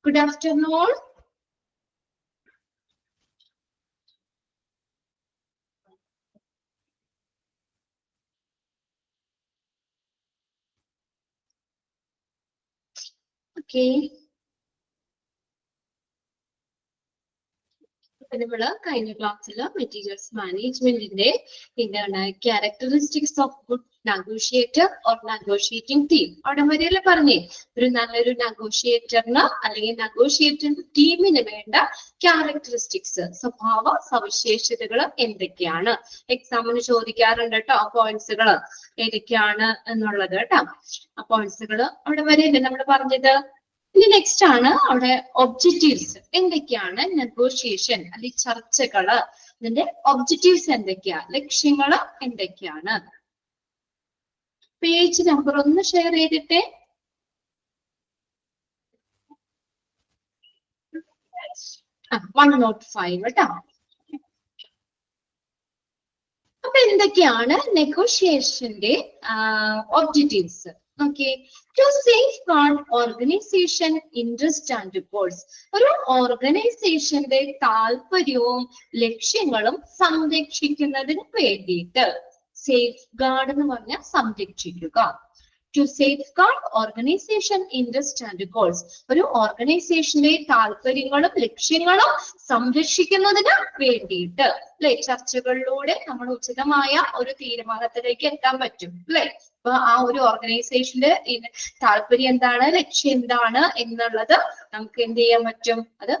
Good afternoon. Okay. നമ്മള് കഴിഞ്ഞ ക്ലാസ്സിൽ മെറ്റീരിയൽസ് മാനേജ്മെന്റിന്റെ എന്താണ് characteristics of good negotiator or negotiating team അവിടെ വരെയല്ലേ പറഞ്ഞേ ഒരു നല്ലൊരു നെഗോഷിയേറ്ററിന് അല്ലെങ്കിൽ നെഗോഷിയേറ്റിംഗ് ടീമിന് വേണ്ട ക്യാരക്ടറിസ്റ്റിക്സ് സ്വഭാവ സവിശേഷതകൾ എന്തൊക്കെയാണ് എക്സാമിന് ചോദിക്കാറുണ്ട് കേട്ടോ പോയിന്റ്സുകൾ ഏതൊക്കെയാണ് എന്നുള്ളത് കേട്ടോ ആ പോയിന്റ്സുകൾ അവിടെ വരെയല്ലേ നമ്മൾ പറഞ്ഞത്. ഇനി നെക്സ്റ്റ് ആണ് അവിടെ ഒബ്ജക്റ്റീവ്സ് എന്തൊക്കെയാണ് നെഗോഷിയേഷൻ അല്ലെങ്കിൽ ചർച്ചകള് ഇതിന്റെ ഒബ്ജക്റ്റീവ്സ് എന്തൊക്കെയാ ലക്ഷ്യങ്ങള് എന്തൊക്കെയാണ്. പേജ് നമ്പർ ഒന്ന് ഷെയർ ചെയ്തിട്ടേ. ആ 105 കേട്ടോ. അപ്പൊ എന്തൊക്കെയാണ് നെഗോഷിയേഷന്റെ objectives. Okay, to safeguard organization interest and goals. ഒരു ഓർഗനൈസേഷന്റെ താല്പര്യവും ലക്ഷ്യങ്ങളും സംരക്ഷിക്കുന്നതിന് വേണ്ടിയിട്ട് സേഫ് ഗാർഡ് എന്ന് പറഞ്ഞാൽ സംരക്ഷിക്കുക. To safeguard organization interest and goals. ഒരു ഓർഗനൈസേഷന്റെ താല്പര്യങ്ങളും ലക്ഷ്യങ്ങളും സംരക്ഷിക്കുന്നതിന് വേണ്ടിയിട്ട് അല്ലെ ചർച്ചകളിലൂടെ നമ്മൾ ഉചിതമായ ഒരു തീരുമാനത്തിലേക്ക് എത്താൻ പറ്റും അല്ലെ. അപ്പൊ ആ ഒരു ഓർഗനൈസേഷന്റെ താല്പര്യം എന്താണ് ലക്ഷ്യം എന്താണ് എന്നുള്ളത് നമുക്ക് എന്ത് ചെയ്യാൻ പറ്റും അത്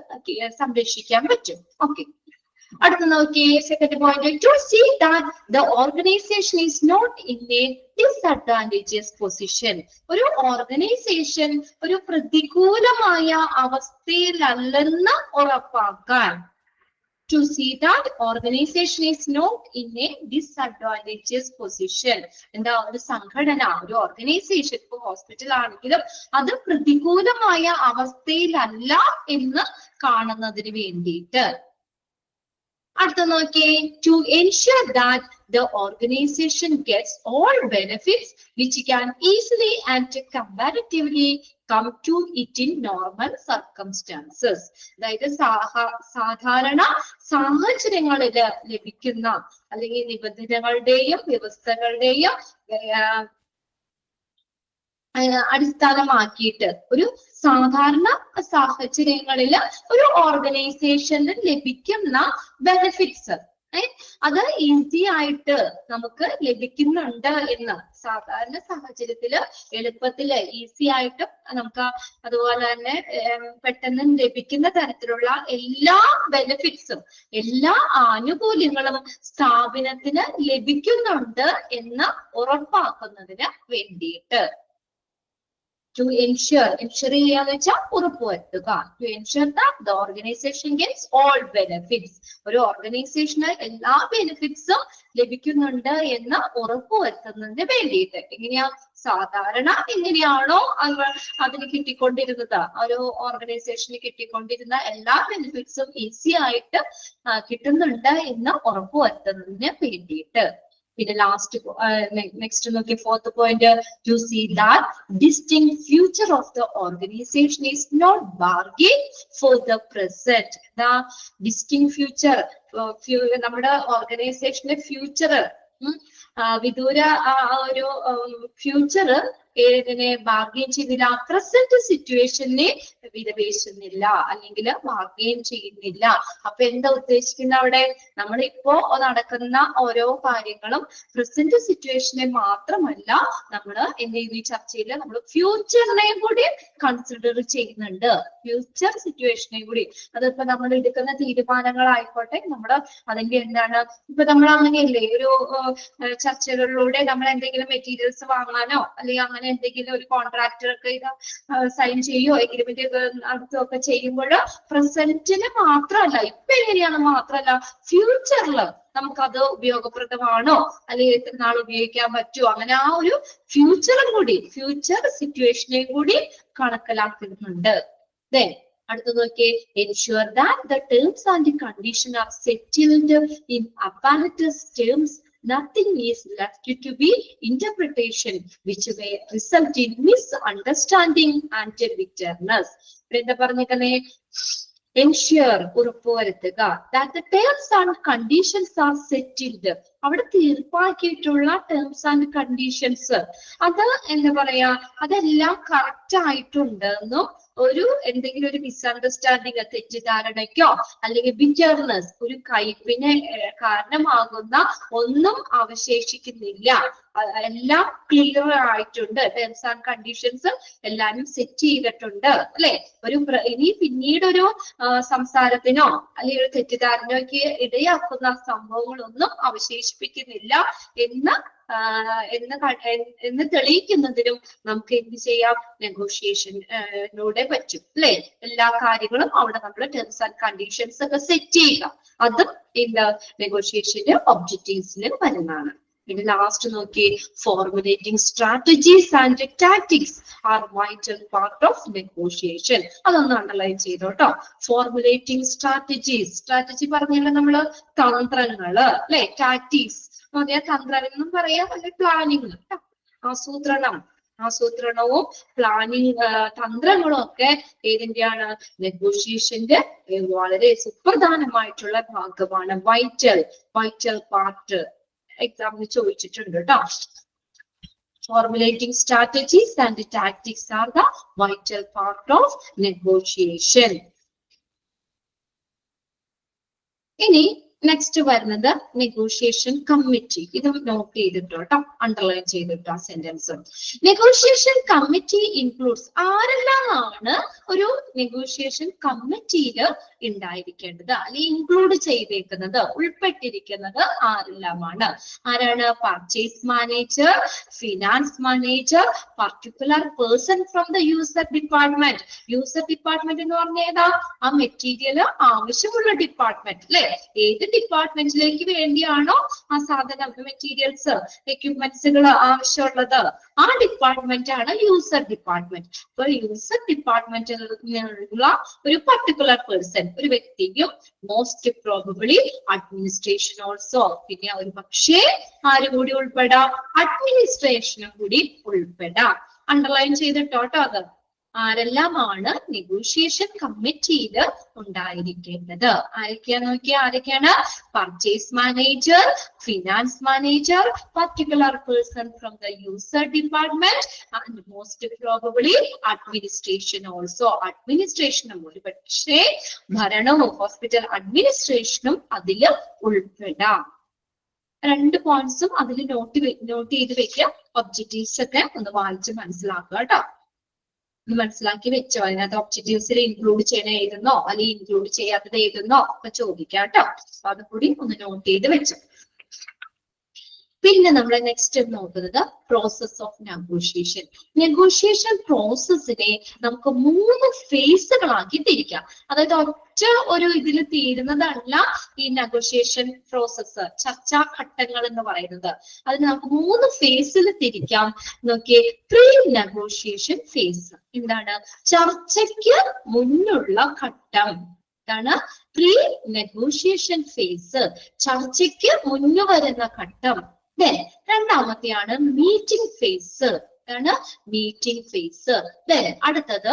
സംരക്ഷിക്കാൻ പറ്റും. ഓക്കെ, അടുത്ത നോക്കിയേ second point. To see that the organization is not in a disadvantages position. ഒരു ഓർഗനൈസേഷൻ ഒരു പ്രതികൂലമായ അവസ്ഥയിലല്ലെന്ന് ഉറപ്പാക്കാൻ. To see that organization is not in a disadvantageous position. എന്താ ഒരു സംഘടന ഒരു ഓർഗനൈസേഷൻ ഇപ്പൊ ഹോസ്പിറ്റൽ ആണെങ്കിലും അത് പ്രതികൂലമായ അവസ്ഥയിലല്ല എന്ന് കാണുന്നതിന് വേണ്ടിയിട്ട്. അടുത്ത നോക്കിയേ. To ensure that the organization gets all benefits which can easily and comparatively come to it in normal circumstances. അതായത് സാധാരണ സാഹചര്യങ്ങളിൽ ലഭിക്കുന്ന അല്ലെങ്കിൽ നിബന്ധനകളുടെയും വ്യവസ്ഥകളുടെയും അടിസ്ഥാനമാക്കിയിട്ട് ഒരു സാധാരണ സാഹചര്യങ്ങളിൽ ഒരു ഓർഗനൈസേഷന് ലഭിക്കുന്ന ബെനിഫിറ്റ്സ് അത് ഈസി ആയിട്ട് നമുക്ക് ലഭിക്കുന്നുണ്ട് എന്ന് സാധാരണ സാഹചര്യത്തില് എളുപ്പത്തില് ഈസി ആയിട്ടും നമുക്ക് അതുപോലെ തന്നെ പെട്ടെന്ന് ലഭിക്കുന്ന തരത്തിലുള്ള എല്ലാ ബെനിഫിറ്റ്സും എല്ലാ ആനുകൂല്യങ്ങളും സ്ഥാപനത്തിന് ലഭിക്കുന്നുണ്ട് എന്ന് ഉറപ്പാക്കുന്നതിന് വേണ്ടിയിട്ട്. To ensure ചെയ്യാന്ന് വെച്ചാൽ ഉറപ്പുവരുത്തുക. To ensure that the organization gets all benefits. ഒരു ഓർഗനൈസേഷന് എല്ലാ ബെനിഫിറ്റ്സും ലഭിക്കുന്നുണ്ട് എന്ന് ഉറപ്പുവരുത്തുന്നതിന് വേണ്ടിയിട്ട്. എങ്ങനെയാ സാധാരണ എങ്ങനെയാണോ അതിന് കിട്ടിക്കൊണ്ടിരുന്നത് ഒരു ഓർഗനൈസേഷന് കിട്ടിക്കൊണ്ടിരുന്ന എല്ലാ ബെനിഫിറ്റ്സും ഈസി ആയിട്ട് കിട്ടുന്നുണ്ട് എന്ന് ഉറപ്പുവരുത്തുന്നതിന് വേണ്ടിയിട്ട്. പിന്നെ ലാസ്റ്റ് നെക്സ്റ്റ് നോക്കി fourth point. To see that distant future of the organization is not bargain for the present. The distant future നമ്മുടെ ഓർഗനൈസേഷന്റെ ഫ്യൂച്ചർ വിദൂര ഒരു ഫ്യൂച്ചർ ഏതിനെ ബാർഗെയിൻ ചെയ്യുന്നില്ല, പ്രസന്റ് സിറ്റുവേഷനെ വിലപേശുന്നില്ല അല്ലെങ്കിൽ ബാർഗെയിൻ ചെയ്യുന്നില്ല. അപ്പൊ എന്താ ഉദ്ദേശിക്കുന്ന അവിടെ നമ്മളിപ്പോ നടക്കുന്ന ഓരോ കാര്യങ്ങളും പ്രസന്റ് സിറ്റുവേഷനെ മാത്രമല്ല നമ്മൾ എന്ത് ചെയ്യുന്ന ഈ ചർച്ചയിൽ നമ്മൾ ഫ്യൂച്ചറിനെയും കൂടി കൺസിഡർ ചെയ്യുന്നുണ്ട്. ഫ്യൂച്ചർ സിറ്റുവേഷനെയും കൂടി അതിപ്പോ നമ്മൾ എടുക്കുന്ന തീരുമാനങ്ങളായിക്കോട്ടെ നമ്മൾ അതിന്റെ എന്താണ് ഇപ്പൊ നമ്മൾ അങ്ങനെയല്ലേ ഒരു ചർച്ചകളിലൂടെ നമ്മൾ എന്തെങ്കിലും മെറ്റീരിയൽസ് വാങ്ങാനോ അല്ലെങ്കിൽ അങ്ങനെ എന്തെങ്കിലും ഒരു കോൺട്രാക്ടർക്ക് ഇത് സൈൻ ചെയ്യോ എഗ്രിമെന്റ് നടത്തുകയൊക്കെ ചെയ്യുമ്പോൾ പ്രസന്റിന് മാത്രമല്ല ഇപ്പൊ എങ്ങനെയാണ് മാത്രമല്ല ഫ്യൂച്ചറിൽ നമുക്കത് ഉപയോഗപ്രദമാണോ അല്ലെങ്കിൽ എത്ര നാൾ ഉപയോഗിക്കാൻ പറ്റുമോ അങ്ങനെ ആ ഒരു ഫ്യൂച്ചറും കൂടി ഫ്യൂച്ചർ സിറ്റുവേഷനെയും കൂടി കണക്കിലാക്കുന്നുണ്ട്. Then അടുത്ത നോക്കിയേ. Ensure that the terms and conditions are settled in apparatus terms. Nothing is left to be interpretation which may result in misunderstanding and bitterness. ഇവിടെ എന്താ പറഞ്ഞിരിക്കുന്നേ? ensure ഉറപ്പുവരുത്തുക that the terms and conditions are settled. അവിടെ തീർപ്പാക്കിയിട്ടുള്ള terms and conditions അത് എന്താ പറയാ, അതെല്ലാം correct ആയിട്ടുണ്ടെന്നും ഒരു എന്തെങ്കിലും ഒരു മിസ്അണ്ടർസ്റ്റാൻഡിങ്, തെറ്റിദ്ധാരണയ്ക്കോ അല്ലെങ്കിൽ ബിറ്റർനെസ്, ഒരു കയ്പിന് കാരണമാകുന്ന ഒന്നും അവശേഷിക്കുന്നില്ല. എല്ലാം ക്ലിയർ ആയിട്ടുണ്ട്. ടേംസ് ആൻഡ് കണ്ടീഷൻസ് എല്ലാരും സെറ്റ് ചെയ്തിട്ടുണ്ട് അല്ലെ. ഇനി പിന്നീടൊരു സംസാരത്തിനോ അല്ലെങ്കിൽ ഒരു തെറ്റിദ്ധാരണയ്ക്ക് ഇടയാക്കുന്ന സംഭവങ്ങളൊന്നും അവശേഷിപ്പിക്കുന്നില്ല എന്ന് തെളിയിക്കുന്നതിനും നമുക്ക് എന്ത് ചെയ്യാം? നെഗോഷിയേഷനിലൂടെ പറ്റും അല്ലെ. എല്ലാ കാര്യങ്ങളും അവിടെ നമ്മൾ ടേംസ് ആൻഡ് കണ്ടീഷൻസ് ഒക്കെ സെറ്റ് ചെയ്യുക. അതും നെഗോഷിയേഷന്റെ ഒബ്ജക്റ്റീവ്സിൽ വരുന്നതാണ്. പിന്നെ ലാസ്റ്റ് നോക്കി, formulating strategies and tactics are vital part of negotiation. അതൊന്ന് അണ്ടർലൈൻ ചെയ്തോട്ടോ. ഫോർമുലേറ്റിംഗ് സ്ട്രാറ്റജീസ്, സ്ട്രാറ്റജി പറഞ്ഞാൽ നമ്മള് തന്ത്രങ്ങള് അല്ലെ, ടാക്ടിക്സ് തന്ത്രം എന്നും പറയാം, അല്ലെ പ്ലാനിങ്, ആസൂത്രണവും പ്ലാനിങ് തന്ത്രങ്ങളും ഒക്കെ ഏതിന്റെയാണ്? നെഗോഷിയേഷന്റെ വളരെ സുപ്രധാനമായിട്ടുള്ള ഭാഗമാണ്. വൈറ്റൽ പാർട്ട് എക്സാമിന് ചോദിച്ചിട്ടുണ്ട് കേട്ടോ. Formulating strategies and tactics are the vital part of negotiation. ഇനി നെക്സ്റ്റ് വരുന്നത് നെഗോഷിയേഷൻ കമ്മിറ്റി. ഇത് നോട്ട് ചെയ്തിട്ടോ, അണ്ടർലൈൻ ചെയ്തിട്ടോ സെന്റൻസ്. നെഗോഷിയേഷൻ കമ്മിറ്റി ഇൻക്ലൂഡ്സ്, ആരെല്ലാമാണ് ഒരു നെഗോഷിയേഷൻ കമ്മിറ്റിയിൽ ഉണ്ടായിരിക്കേണ്ടത് അല്ലെങ്കിൽ ഇൻക്ലൂഡ് ചെയ്തേക്കുന്നത്, ഉൾപ്പെട്ടിരിക്കുന്നത് ആരെല്ലാമാണ്? ആരാണ്? Purchase manager, finance manager, particular person from the user department. User department എന്ന് പറഞ്ഞ ഏതാ? ആ മെറ്റീരിയൽ ആവശ്യമുള്ള ഡിപ്പാർട്ട്മെന്റ് അല്ലെ. ഏത് ഡിപ്പാർട്ട്മെന്റിലേക്ക് വേണ്ടിയാണോ ആ സാധനം, മെറ്റീരിയൽസ്, എക്യുപ്മെന്റ്സുകൾ ആവശ്യമുള്ളത്, ആ ഡിപ്പാർട്ട്മെന്റ് ആണ് യൂസർ ഡിപ്പാർട്ട്മെന്റ്. അപ്പൊ യൂസർ ഡിപ്പാർട്ട്മെന്റിലുള്ള ഒരു പർട്ടിക്കുലർ പേഴ്സൺ, ഒരു വ്യക്തിയും മോസ്റ്റ് പ്രോബബിളി അഡ്മിനിസ്ട്രേഷൻ ഓൾസോ, പിന്നെ ഒരു പക്ഷേ ആര് കൂടി ഉൾപ്പെടാം? അഡ്മിനിസ്ട്രേഷനും കൂടി ഉൾപ്പെടാം. അണ്ടർലൈൻ ചെയ്തിട്ടോട്ടോ അത്. ആരെല്ലാമാണ് നെഗോഷിയേഷൻ കമ്മിറ്റിയിൽ ഉണ്ടായിരിക്കേണ്ടത്? ആരൊക്കെയാണ്? Purchase manager, finance manager, particular person from the user department and most probably administration also. അഡ്മിനിസ്ട്രേഷനും ഒരു പക്ഷേ ഭരണവും ഹോസ്പിറ്റൽ അഡ്മിനിസ്ട്രേഷനും അതിൽ ഉൾപ്പെടാം. രണ്ട് പോയിന്റ്സും അതിൽ നോട്ട് ചെയ്ത് വെക്കുക. ഒബ്ജക്റ്റീവ്സ് ഒക്കെ ഒന്ന് വായിച്ച് മനസ്സിലാക്കുക കേട്ടോ. മനസ്സിലാക്കി വെച്ചോ. അതിനകത്ത് ഒബ്ജക്റ്റീവ്സിൽ ഇൻക്ലൂഡ് ചെയ്യണ ഏതെന്നോ അല്ലെങ്കിൽ ഇൻക്ലൂഡ് ചെയ്യാത്തത് ഏതെന്നോ ഒക്കെ ചോദിക്കാം കേട്ടോ. അപ്പൊ അതുകൂടി ഒന്ന് നോട്ട് ചെയ്ത് വെച്ചോ. പിന്നെ നമ്മൾ നെക്സ്റ്റ് നോക്കുന്നത് പ്രോസസ് ഓഫ് നെഗോഷിയേഷൻ. നെഗോഷിയേഷൻ പ്രോസസ്സിനെ നമുക്ക് 3 ഫേസുകളാക്കി തിരിക്കാം. അതായത് ഒറ്റ ഒരു ഇതിൽ തീരുന്നതല്ല ഈ നെഗോഷിയേഷൻ പ്രോസസ്സ്, ചർച്ചാ ഘട്ടങ്ങൾ എന്ന് പറയുന്നത്. അതിന് നമുക്ക് 3 ഫേസിൽ തിരിക്കാം. നോക്കിയേ, പ്രീ നെഗോഷിയേഷൻ ഫേസ്. എന്താണ്? ചർച്ചയ്ക്ക് മുന്നുള്ള ഘട്ടം. ാണ് പ്രീ നെഗോഷിയേഷൻ ഫേസ്, ചർച്ചയ്ക്ക് മുന്നു വരുന്ന ഘട്ടം. രണ്ടാമത്തെയാണ് മീറ്റിംഗ് ഫേസ്. Meeting phase. അടുത്തത്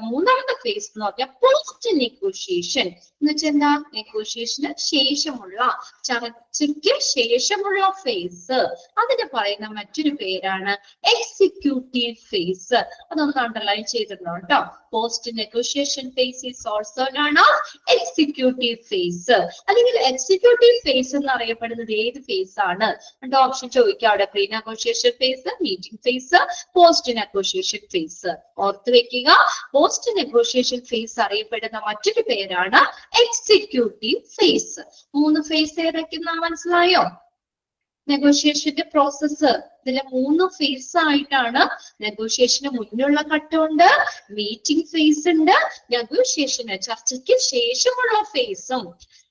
മൂന്നാമത്തെ ഫേസ് എന്ന് പറഞ്ഞാൽ പോസ്റ്റ് നെഗോഷിയേഷൻ. എന്ന് വെച്ചാൽ എന്താ? നെഗോഷിയേഷന് ശേഷമുള്ള, ചർച്ചയ്ക്ക് ശേഷമുള്ള ഫേസ്. അതിന് പറയുന്ന മറ്റൊരു പേരാണ് എക്സിക്യൂട്ടീവ് ഫേസ്. അതൊന്ന് അണ്ടർലൈൻ ചെയ്തിരുന്നോ കേട്ടോ. Post negotiation phase is also known as executive phase. അല്ലെങ്കിൽ എക്സിക്യൂട്ടീവ് ഫേസ് എന്ന് അറിയപ്പെടുന്നത് ഏത് ഫേസ് ആണ്? രണ്ട് ഓപ്ഷൻ ചോദിക്കാം അവിടെ. Pre negotiation phase, meeting phase, post negotiation phase. ഓർത്ത് വെക്കുക, പോസ്റ്റ് നെഗോഷിയേഷൻ ഫേസ് അറിയപ്പെടുന്ന മറ്റൊരു പേരാണ് എക്സിക്യൂട്ടീവ് ഫേസ്. 3 ഫേസ് ഏതൊക്കെയാ മനസ്സിലായോ? നെഗോഷിയേഷന്റെ പ്രോസസ്സ് ഇതിലെ 3 ഫേസ് ആയിട്ടാണ്. നെഗോഷിയേഷന് മുന്നുള്ള ഘട്ടമുണ്ട്, മീറ്റിംഗ് ഫേസ് ഉണ്ട്, നെഗോഷിയേഷന് ചർച്ചയ്ക്ക് ശേഷമുള്ള ഫേസും.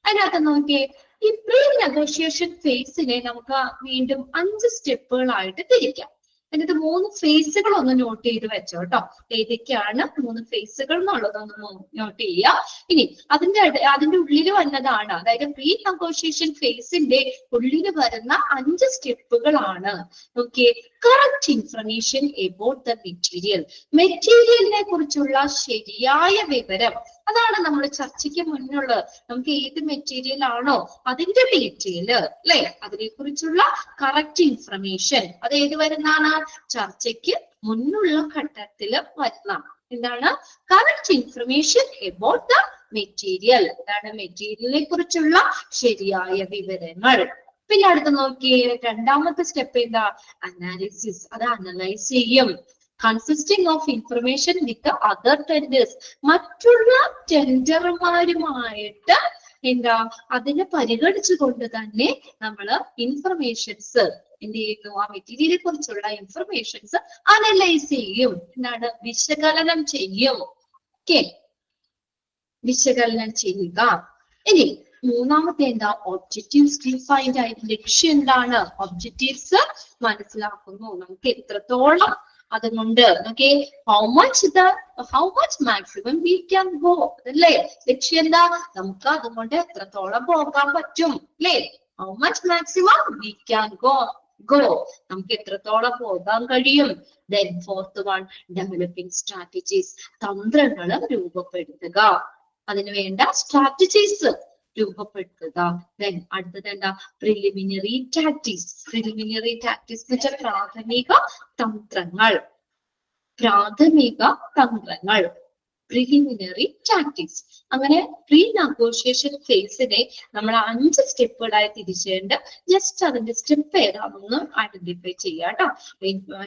അതിനകത്ത് നോക്കിയേ, ഈ പ്രീ നെഗോഷിയേഷൻ ഫേസിനെ നമുക്ക് വീണ്ടും 5 സ്റ്റെപ്പുകളായിട്ട് തിരിക്കാം. എന്നിട്ട് 3 ഫേസുകൾ ഒന്ന് നോട്ട് ചെയ്ത് വെച്ചോ കേട്ടോ. ഏതൊക്കെയാണ് 3 ഫേസുകൾ എന്നുള്ളതൊന്ന് നോട്ട് ചെയ്യുക. ഇനി അതിന്റെ ഉള്ളിൽ വന്നതാണ്, അതായത് പ്രീ നെഗോഷിയേഷൻ ഫേസിന്റെ ഉള്ളിൽ വരുന്ന 5 സ്റ്റെപ്പുകളാണ്. നോക്കിയേ, correct information about the material, മെറ്റീരിയലിനെ കുറിച്ചുള്ള ശരിയായ വിവരം. അതാണ് നമ്മൾ ചർച്ചയ്ക്ക് മുന്നുള്ള, നമുക്ക് ഏത് മെറ്റീരിയൽ ആണോ അതിന്റെ ഡീറ്റെയിൽ അല്ലെ, അതിനെ കുറിച്ചുള്ള കറക്റ്റ് ഇൻഫർമേഷൻ. അത് ഏത് വരുന്നതാണ്? ചർച്ചയ്ക്ക് മുന്നുള്ള ഘട്ടത്തില് വരുന്ന എന്താണ്? Correct information about the material. എന്താണ്? മെറ്റീരിയലിനെ കുറിച്ചുള്ള ശരിയായ വിവരങ്ങൾ. പിന്നെ അടുത്ത് നോക്കിയേ, രണ്ടാമത്തെ സ്റ്റെപ്പ് എന്താ? അനാലിസിസ്. അത് അനലൈസ് ചെയ്യും. Consisting of information with other tenders, മറ്റുള്ള ടെൻഡർമാരുമായിട്ട് എന്താ അതിനെ പരിഗണിച്ചുകൊണ്ട് തന്നെ നമ്മൾ ഇൻഫർമേഷൻസ് എന്ത് ചെയ്യുന്നു? ആ മെറ്റീരിയലിനെ കുറിച്ചുള്ള ഇൻഫർമേഷൻസ് അനലൈസ് ചെയ്യും. എന്താണ്? വിശകലനം ചെയ്യും. ഓക്കെ, വിശകലനം ചെയ്യുക. ഇനി മൂന്നാമത്തെ എന്താ? ഒബ്ജക്റ്റീവ്സ് ഡിഫൈൻഡ് ആയിട്ട് ലക്ഷ്യം എന്താണ്? ഒബ്ജക്റ്റീവ്സ് മനസ്സിലാക്കുന്നു. നമുക്ക് എത്രത്തോളം അതുകൊണ്ട് okay, how much maximum we can go അല്ലേ? ലക്ഷ്യം എന്താ? നമുക്ക് അതുകൊണ്ട് എത്രത്തോളം പോകാൻ പറ്റും അല്ലേ? How much maximum we can go, നമുക്ക് എത്രത്തോളം പോകാൻ കഴിയും. Then fourth one, developing strategies, തന്ത്രങ്ങൾ രൂപപ്പെടുത്തുക. അതിന് വേണ്ട സ്ട്രാറ്റജീസ് രൂപപ്പെടുത്തുക. ദെൻ അടുത്തത് എന്താ? Preliminary tactics. പ്രിലിമിനറി ടാക്ടിക്സ് എന്ന് വെച്ചാൽ പ്രാഥമിക തന്ത്രങ്ങൾ. Preliminary tactics. അങ്ങനെ പ്രീ നെഗോഷിയേഷൻ ഫേസിനെ നമ്മൾ 5 സ്റ്റെപ്പുകളായി തിരിച്ചുകൊണ്ട് ജസ്റ്റ് അതിന്റെ സ്റ്റെപ്പ് ഏതാണെന്ന് ഐഡന്റിഫൈ ചെയ്യുക കേട്ടോ.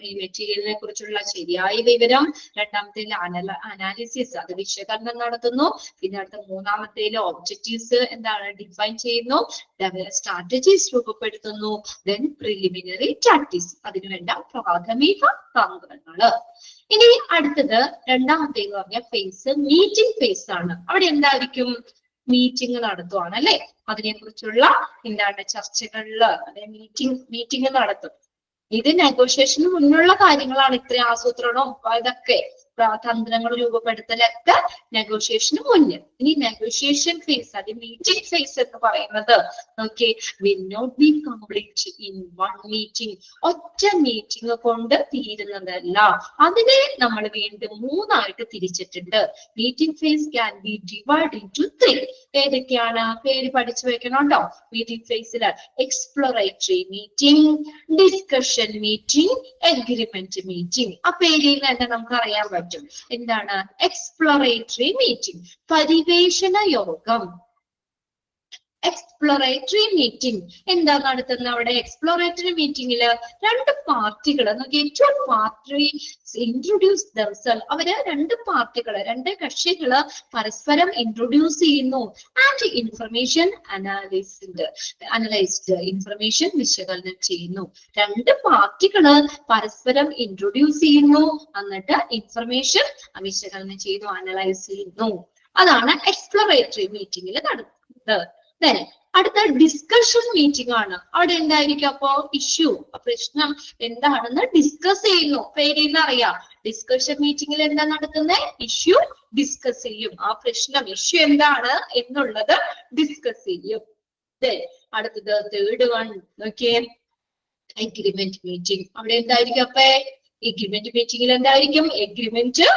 ഈ മെറ്റീരിയലിനെ കുറിച്ചുള്ള ശരിയായ വിവരം, രണ്ടാമത്തേൽ അനാലിസിസ്, അത് വിശകലനം നടത്തുന്നു. പിന്നെ അടുത്ത മൂന്നാമത്തേൽ ഒബ്ജക്റ്റീവ്സ് എന്താണ്? ഡിഫൈൻ ചെയ്യുന്നു. സ്ട്രാറ്റജീസ് രൂപപ്പെടുത്തുന്നു. ദെൻ പ്രിലിമിനറി ടാക്ടിക്സ്, അതിനുവേണ്ട പ്രാഥമിക തന്ത്രങ്ങള്. ഇനി അടുത്തത് രണ്ടാമത്തേന്ന് പറഞ്ഞ ഫേസ് മീറ്റിംഗ് ഫേസ് ആണ്. അവിടെ എന്തായിരിക്കും? മീറ്റിംഗ് നടത്തുവാണ് അല്ലെ? അതിനെ കുറിച്ചുള്ള എന്താണ്? ചർച്ചകളില് അല്ലെ മീറ്റിംഗ് നടത്തും. ഇത് നെഗോഷിയേഷന് മുന്നുള്ള കാര്യങ്ങളാണ്. ഇത്രയും ആസൂത്രണവും ഇതൊക്കെ തന്ത്രങ്ങൾ രൂപപ്പെടുത്തലൊക്കെ നെഗോഷിയേഷന് മുന്നിൽ. ഇനി നെഗോഷിയേഷൻ ഫേസ്, അത് മീറ്റിംഗ് ഫേസ് എന്ന് പറയുന്നത് okay, will not be complete in one meeting. ഒറ്റ മീറ്റിംഗ് കൊണ്ട് തീരുന്നതല്ല. അതിനെ നമ്മൾ വീണ്ടും 3ആയിട്ട് തിരിച്ചിട്ടുണ്ട്. Meeting phase can be divide into 3. ഏതൊക്കെയാണ്? പേര് പഠിച്ചു വെക്കണം കേട്ടോ. മീറ്റിംഗ് ഫേസില് exploratory meeting, discussion meeting, agreement meeting. ആ പേരിൽ തന്നെ നമുക്ക് അറിയാൻ പറ്റും എന്താണ് എക്സ്പ്ലോറേറ്ററി മീറ്റിംഗ്. പരിവേഷണ യോഗം. എക്സ്പ്ലോറേറ്ററി മീറ്റിംഗ് എന്താ നടത്തുന്നത്? അവിടെ എക്സ്പ്ലോറേറ്ററി മീറ്റിംഗില് 2 പാർട്ടികൾ ഇൻട്രൊഡ്യൂസ് ദംസെൽസ്. അവര് 2 പാർട്ടികള്, 2 കക്ഷികള് പരസ്പരം ഇൻട്രൊഡ്യൂസ് ചെയ്യുന്നു. ആൻഡ് ഇൻഫർമേഷൻ അനലൈസ്ഡ്, ഇൻഫർമേഷൻ വിശകലനം ചെയ്യുന്നു. 2 പാർട്ടികള് പരസ്പരം ഇൻട്രൊഡ്യൂസ് ചെയ്യുന്നു, എന്നിട്ട് ഇൻഫർമേഷൻ വിശകലനം ചെയ്യുന്നു, അനലൈസ് ചെയ്യുന്നു. അതാണ് എക്സ്പ്ലോറേറ്ററി മീറ്റിംഗിൽ നടത്തുന്നത്. അടുത്ത ഡിസ്കഷൻ മീറ്റിംഗ് ആണ്. അവിടെ എന്തായിരിക്കും? അപ്പോ ഇഷ്യൂ, പ്രശ്നം എന്താണെന്ന് ഡിസ്കസ് ചെയ്യുന്നു. പേരിൽ നിന്ന് അറിയാം. ഡിസ്കഷൻ മീറ്റിംഗിൽ എന്താ നടക്കുന്നത്? ഇഷ്യൂ ഡിസ്കസ് ചെയ്യും. ആ പ്രശ്നം, ഇഷ്യൂ എന്താണ് എന്നുള്ളത് ഡിസ്കസ് ചെയ്യും. അടുത്തത് തേർഡ് വൺ നോക്കിയേ, എഗ്രിമെന്റ് മീറ്റിംഗ്. അവിടെ എന്തായിരിക്കും? അപ്പൊ എഗ്രിമെന്റ് മീറ്റിംഗിൽ എന്തായിരിക്കും? എഗ്രിമെന്റ്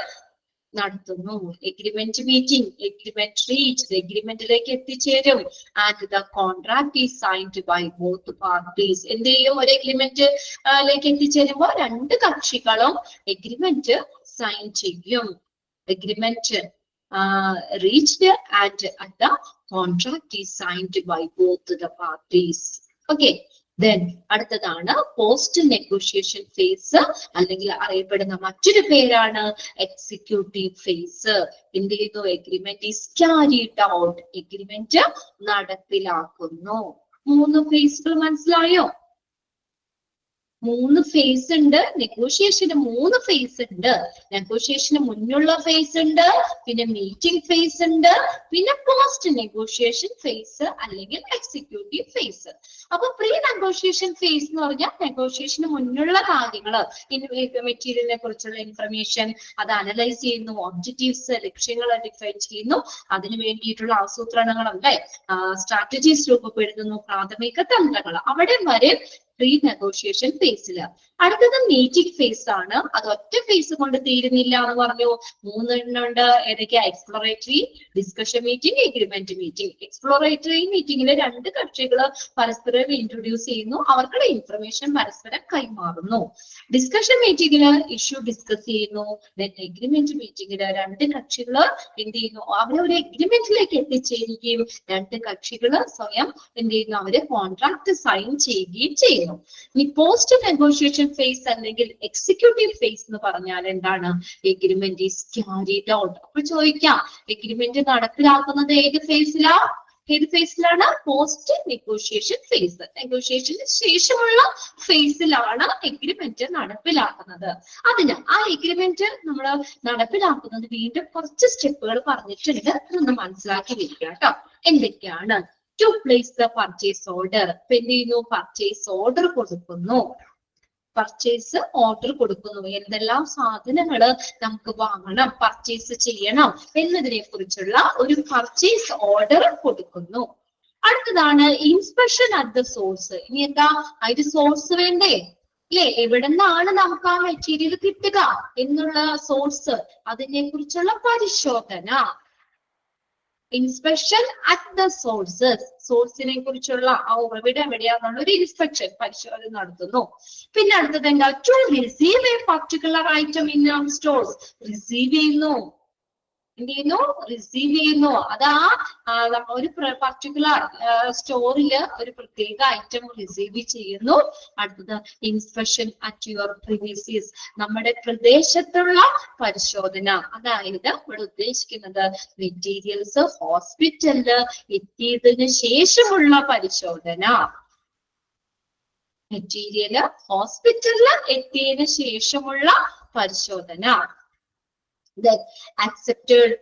നടത്തുന്നു. എഗ്രിമെന്റ് മീറ്റിംഗ്, എഗ്രിമെന്റ് റീച്ച്, എഗ്രിമെന്റിലേക്ക് എത്തിച്ചേരും. And the contract is signed by both parties. എന്ത് ചെയ്യും? ഒരു എഗ്രിമെന്റിലേക്ക് എത്തിച്ചേരുമ്പോ 2 കക്ഷികളും എഗ്രിമെന്റ് സൈൻ ചെയ്യും. Agreement reached and the contract is signed by both the parties. Okay. Then അടുത്തതാണ് പോസ്റ്റ് നെഗോഷിയേഷൻ ഫേസ്, അല്ലെങ്കിൽ അറിയപ്പെടുന്ന മറ്റൊരു പേരാണ് എക്സിക്യൂട്ടീവ് ഫേസ്. എന്ത് ചെയ്യുന്നു? Agreement is carried out, agreement നടപ്പിലാക്കുന്നു. 3 ഫേസുകൾ മനസ്സിലായോ? മൂന്ന് ഫേസ് ഉണ്ട്. നെഗോഷിയേഷന് 3 ഫേസ് ഉണ്ട്. നെഗോഷിയേഷന് മുന്നുള്ള ഫേസ് ഉണ്ട്, പിന്നെ മീറ്റിംഗ് ഫേസ് ഉണ്ട്, പിന്നെ പോസ്റ്റ് നെഗോഷിയേഷൻ ഫേസ് അല്ലെങ്കിൽ എക്സിക്യൂട്ടീവ് ഫേസ്. അപ്പൊ പ്രീ നെഗോഷിയേഷൻ ഫേസ് എന്ന് പറഞ്ഞാൽ നെഗോഷിയേഷന് മുന്നുള്ള കാര്യങ്ങൾ, മെറ്റീരിയലിനെ കുറിച്ചുള്ള ഇൻഫർമേഷൻ അത് അനലൈസ് ചെയ്യുന്നു, ഒബ്ജക്റ്റീവ്സ് ലക്ഷ്യങ്ങൾ ഡിഫൈൻ ചെയ്യുന്നു, അതിനു വേണ്ടിയിട്ടുള്ള ആസൂത്രണങ്ങൾ അല്ലെ സ്ട്രാറ്റജീസ് രൂപപ്പെടുത്തുന്നു, പ്രാഥമിക തന്ത്രങ്ങൾ, അവിടെ വരെ പ്രീ നെഗോഷിയേഷൻ ഫേസില്. അടുത്തത് മീറ്റിംഗ് ഫേസ് ആണ്. അത് ഒറ്റ ഫേസ് കൊണ്ട് തീരുന്നില്ല എന്ന് പറഞ്ഞു. 3 ഉണ്ട്. ഏതൊക്കെയാ? Exploratory, discussion meeting, agreement meeting. Exploratory മീറ്റിംഗിൽ 2 കക്ഷികൾ പരസ്പരം ഇൻട്രൊഡ്യൂസ് ചെയ്യുന്നു, അവർക്കുള്ള ഇൻഫർമേഷൻ പരസ്പരം കൈമാറുന്നു. ഡിസ്കഷൻ മീറ്റിംഗിൽ ഇഷ്യൂ ഡിസ്കസ് ചെയ്യുന്നു. എഗ്രിമെന്റ് മീറ്റിംഗിൽ 2 കക്ഷികൾ എന്ത് ചെയ്യുന്നു? അവരെ ഒരു എഗ്രിമെന്റിലേക്ക് എത്തിച്ചേരുകയും 2 കക്ഷികൾ സ്വയം എന്ത് ചെയ്യുന്നു? അവര് കോൺട്രാക്ട് സൈൻ ചെയ്യുകയും ചെയ്യുന്നു. ഇനി പോസ്റ്റ് നെഗോഷിയേഷൻ ഫേസ് അല്ലെങ്കിൽ എക്സിക്യൂട്ടീവ് ഫേസ് എന്ന് പറഞ്ഞാൽ എന്താണ്? Agreement is carried out. അപ്പൊ ചോദിക്കാം, എഗ്രിമെന്റ് നടപ്പിലാക്കുന്നത് ഏത് ഫേസിലാ? ഏത് ഫേസിലാണ്? Post negotiation face. നെഗോഷിയേഷന് ശേഷമുള്ള ഫേസിലാണ് എഗ്രിമെന്റ് നടപ്പിലാക്കുന്നത്. അതിന് ആ എഗ്രിമെന്റ് നമ്മൾ നടപ്പിലാക്കുന്നത് വീണ്ടും കുറച്ച് സ്റ്റെപ്പുകൾ പറഞ്ഞിട്ടുണ്ട്, അതൊന്ന് മനസ്സിലാക്കി വെക്കുക കേട്ടോ. എന്തൊക്കെയാണ്? To place the purchase order. ഇപ്പൊ എന്ത് ചെയ്യുന്നു? പർച്ചേസ് ഓർഡർ കൊടുക്കുന്നു. പർച്ചേസ് ഓർഡർ കൊടുക്കുന്നു. എന്തെല്ലാം സാധനങ്ങള് നമുക്ക് വാങ്ങണം, പർച്ചേസ് ചെയ്യണം എന്നതിനെ കുറിച്ചുള്ള ഒരു പർച്ചേസ് ഓർഡർ കൊടുക്കുന്നു. അടുത്തതാണ് ഇൻസ്പെക്ഷൻ അറ്റ് ദ സോഴ്സ്. ഇനി എന്താ? അതിന്റെ സോഴ്സ് വേണ്ടേ? അല്ലെ? എവിടെ നിന്നാണ് നമുക്ക് ആ മെറ്റീരിയൽ കിട്ടുക എന്നുള്ള സോഴ്സ്, അതിനെ കുറിച്ചുള്ള പരിശോധന. Inspection at the sources. സോഴ്സിനെ കുറിച്ചുള്ള ആ ഉറവിടം എവിടെയാണെന്നുള്ള ഒരു ഇൻസ്പെക്ഷൻ, പരിശോധന നടത്തുന്നു. പിന്നെ അടുത്തത് എന്താ? To receive a particular item in our stores. Receive ചെയ്യുന്നു. എന്ത് ചെയ്യുന്നു? റിസീവ് ചെയ്യുന്നു. അതാ ഒരു പർട്ടിക്കുലർ സ്റ്റോറില് ഒരു പ്രത്യേക ഐറ്റം റിസീവ് ചെയ്യുന്നു. അടുത്തത് ഇൻസ്പെക്ഷൻ അറ്റ് യുവർ പ്രീമിസസ്. നമ്മുടെ പ്രദേശത്തുള്ള പരിശോധന. അതായത് ഇവിടെ ഉദ്ദേശിക്കുന്നത് മെറ്റീരിയൽസ് ഹോസ്പിറ്റലില് എത്തിയതിനു ശേഷമുള്ള പരിശോധന. മെറ്റീരിയല് ഹോസ്പിറ്റലില് എത്തിയതിനു ശേഷമുള്ള പരിശോധന. Then accepted